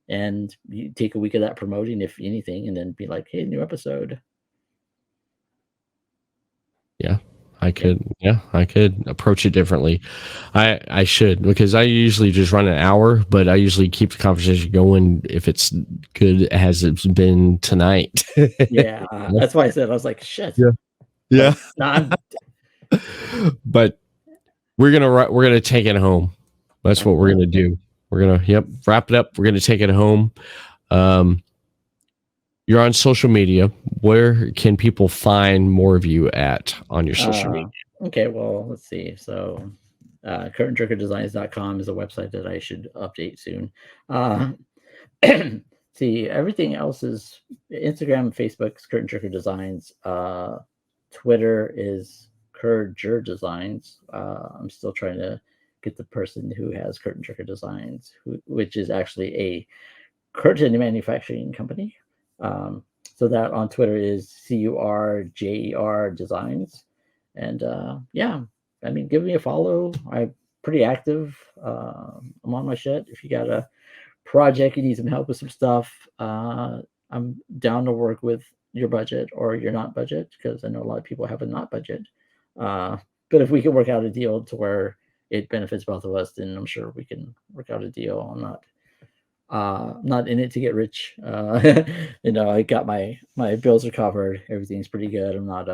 C: and you take a week of that promoting, if anything, and then be like, hey, new episode.
A: Yeah. I could approach it differently. I should, because I usually just run an hour, but I usually keep the conversation going if it's good as it's been tonight.
C: Yeah, that's why I said, I was like, shit.
A: Yeah.
C: But,
A: but we're gonna take it home. That's what we're gonna do. We're gonna wrap it up. We're gonna take it home. You're on social media. Where can people find more of you on your social media?
C: Okay, well, let's see. So curtaintrickerdesigns.com is a website that I should update soon. See, everything else is Instagram, Facebook's Curtain Tricker Designs. Twitter is Curger Designs. I'm still trying to get the person who has Curtain Tricker Designs, which is actually a curtain manufacturing company. So that on Twitter is CURJER Designs. And yeah, I mean, give me a follow. I'm pretty active. I'm on my shit. If you got a project, you need some help with some stuff, I'm down to work with your budget or your not budget, because I know a lot of people have a not budget. But if we can work out a deal to where it benefits both of us, then I'm sure we can work out a deal. I'm not in it to get rich. I got my bills are covered. Everything's pretty good. I'm not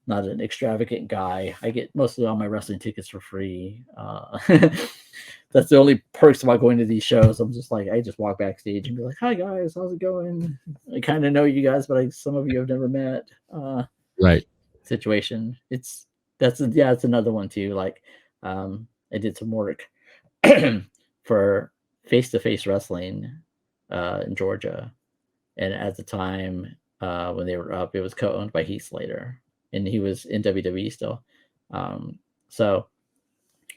C: an extravagant guy. I get mostly all my wrestling tickets for free. That's the only perks about going to these shows. I'm just like, I just walk backstage and be like, hi guys, how's it going? I kind of know you guys, but some of you have never met.
A: Right.
C: Situation. It's another one too. Like, I did some work for face-to-face wrestling in Georgia, and at the time when they were up, it was co-owned by Heath Slater, and he was in WWE still. So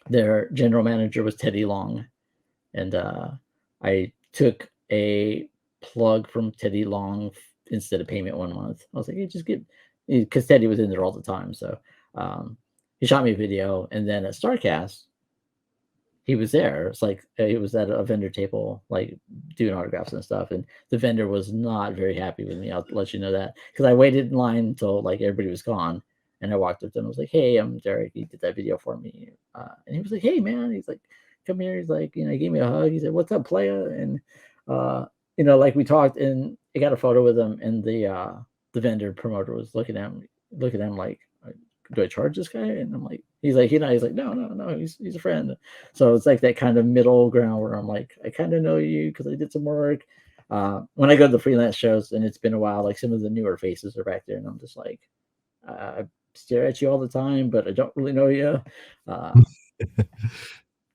C: their general manager was Teddy Long, and I took a plug from Teddy Long instead of payment 1 month. I was like, hey, just because Teddy was in there all the time. So he shot me a video, and then at StarCast, he was there. It's like he was at a vendor table, like doing autographs and stuff. And the vendor was not very happy with me. I'll let you know that, because I waited in line until like everybody was gone. And I walked up to him. I was like, hey, I'm Derek. You did that video for me. And he was like, hey, man. He's like, come here. He's like, he gave me a hug. He said, what's up, playa? And, like we talked, and I got a photo with him. And the vendor promoter was looking at him like, do I charge this guy? And I'm like, he's like, no, he's a friend. So it's like that kind of middle ground where I'm like, I kind of know you because I did some work. When I go to the freelance shows, and it's been a while, like some of the newer faces are back there, and I'm just like, stare at you all the time, but I don't really know you.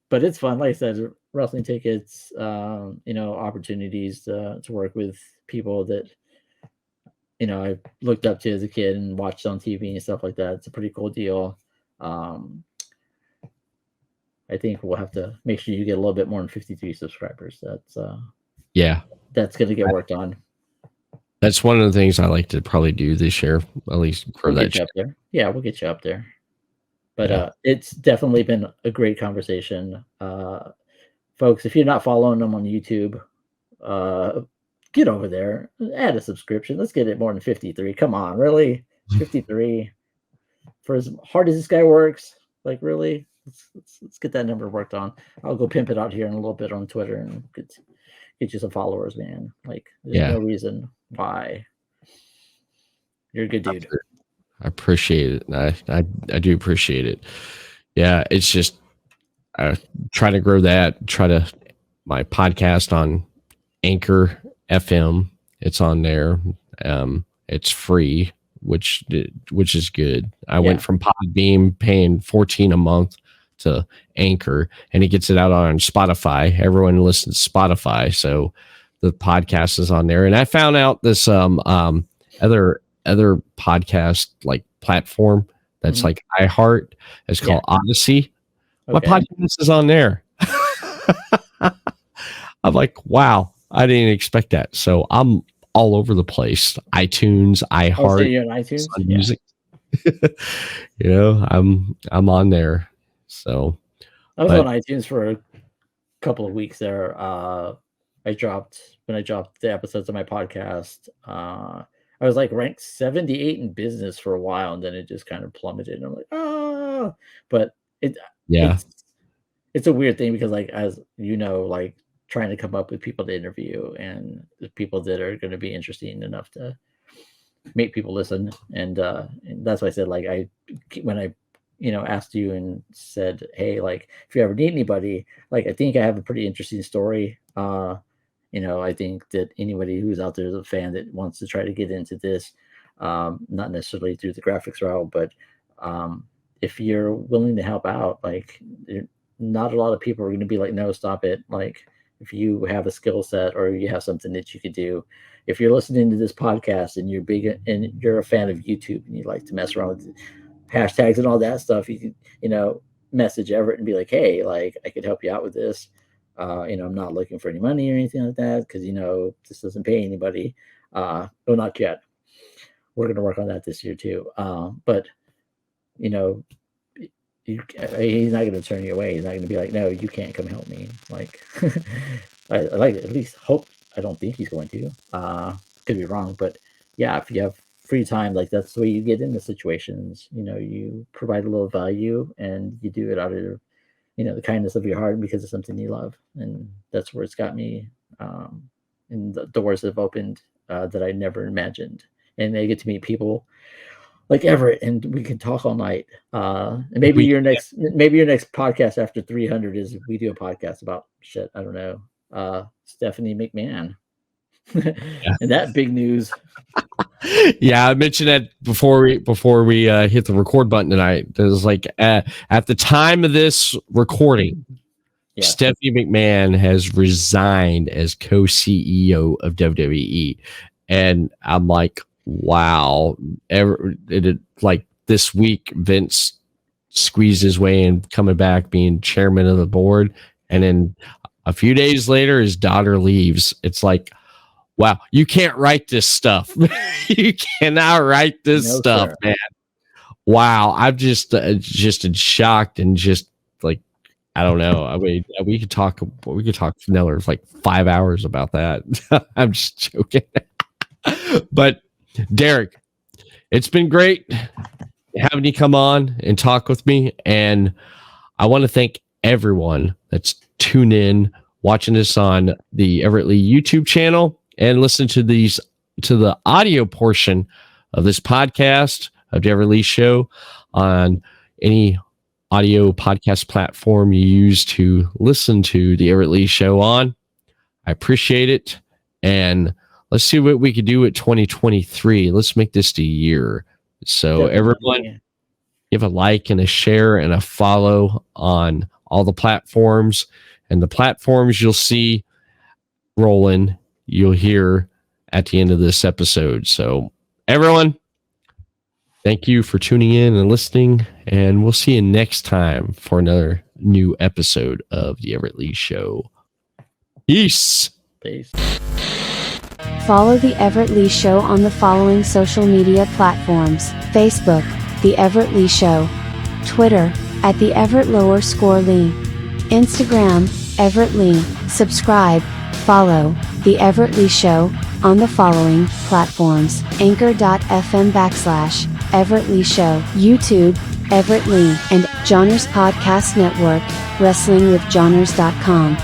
C: But it's fun. Like I said, wrestling tickets, opportunities to work with people that I looked up to as a kid and watched on TV and stuff like that. It's a pretty cool deal. I think we'll have to make sure you get a little bit more than 53 subscribers. That's going to get worked on.
A: That's one of the things I like to probably do this year, at least grow
C: We'll
A: that.
C: get you up there. Yeah, we'll get you up there. But it's definitely been a great conversation. Folks, if you're not following them on YouTube, get over there, add a subscription. Let's get it more than 53. Come on, really? 53. For as hard as this guy works, like really, let's get that number worked on. I'll go pimp it out here in a little bit on Twitter and get you some followers, man. Like, there's no reason why. You're a good dude.
A: I appreciate it. I do appreciate it. Yeah, it's just I try to grow that. My podcast on Anchor FM. It's on there. It's free, which is good. I went from Podbeam paying $14 a month to Anchor, and it gets it out on Spotify. Everyone listens to Spotify, so the podcast is on there. And I found out this other podcast like platform that's like iHeart. It's called Odyssey. Okay. My podcast is on there. I'm like, wow, I didn't expect that. So I'm all over the place. iTunes, iHeart.
C: So you're on iTunes?
A: Music. I'm on there. So
C: I was on iTunes for a couple of weeks there. When I dropped the episodes of my podcast, I was like ranked 78 in business for a while, and then it just kind of plummeted. And I'm like, but it's a weird thing because, like, as you know, like trying to come up with people to interview and the people that are going to be interesting enough to make people listen. And that's why I said, like, when I asked you and said, hey, like, if you ever need anybody, like, I think I have a pretty interesting story. I think that anybody who's out there is a fan that wants to try to get into this, not necessarily through the graphics route, but if you're willing to help out, like, not a lot of people are going to be like, no, stop it. Like, if you have a skill set or you have something that you could do, if you're listening to this podcast and you're big and you're a fan of YouTube and you like to mess around with hashtags and all that stuff, you can, message Everett and be like, hey, like, I could help you out with this. I'm not looking for any money or anything like that because, this doesn't pay anybody. Well, not yet. We're going to work on that this year too. But, he's not going to turn you away. He's not going to be like, no, you can't come help me. Like, I like at least hope. I don't think he's going to. Could be wrong, but yeah, if you have free time, like, that's the way you get into situations. You provide a little value and you do it out of the kindness of your heart because it's something you love. And that's where it's got me. And the doors have opened that I never imagined. And I get to meet people like Everett, and we can talk all night. And maybe your next podcast after 300 is we do a podcast about shit. I don't know. Stephanie McMahon. And that big news.
A: Yeah, I mentioned that before we hit the record button tonight. It was like at the time of this recording, Stephanie McMahon has resigned as co-CEO of WWE, and I'm like, wow. Like this week, Vince squeezed his way in, coming back, being chairman of the board, and then a few days later, his daughter leaves. It's like, wow, you can't write this stuff. You cannot write this stuff, sir. Man. Wow, I'm just shocked and just like, I don't know. I mean, we could talk another like 5 hours about that. I'm just joking. But Derek, it's been great having you come on and talk with me, and I want to thank everyone that's tuned in, watching this on the Everett Lee YouTube channel, and listen to the audio portion of this podcast of the Everett Lee Show on any audio podcast platform you use to listen to the Everett Lee Show on. I appreciate it. And let's see what we could do at 2023. Let's make this the year. So definitely. Everyone, give a like and a share and a follow on all the platforms. And the platforms you'll see rolling, you'll hear at the end of this episode. So, everyone, thank you for tuning in and listening. And we'll see you next time for another new episode of The Everett Lee Show. Peace.
C: Peace.
B: Follow The Everett Lee Show on the following social media platforms: Facebook, The Everett Lee Show; Twitter, @The Everett _Lee; Instagram, Everett Lee. Subscribe, follow The Everett Lee Show on the following platforms: Anchor.fm/Everett Lee Show, YouTube, Everett Lee, and Johners Podcast Network, WrestlingWithJohners.com.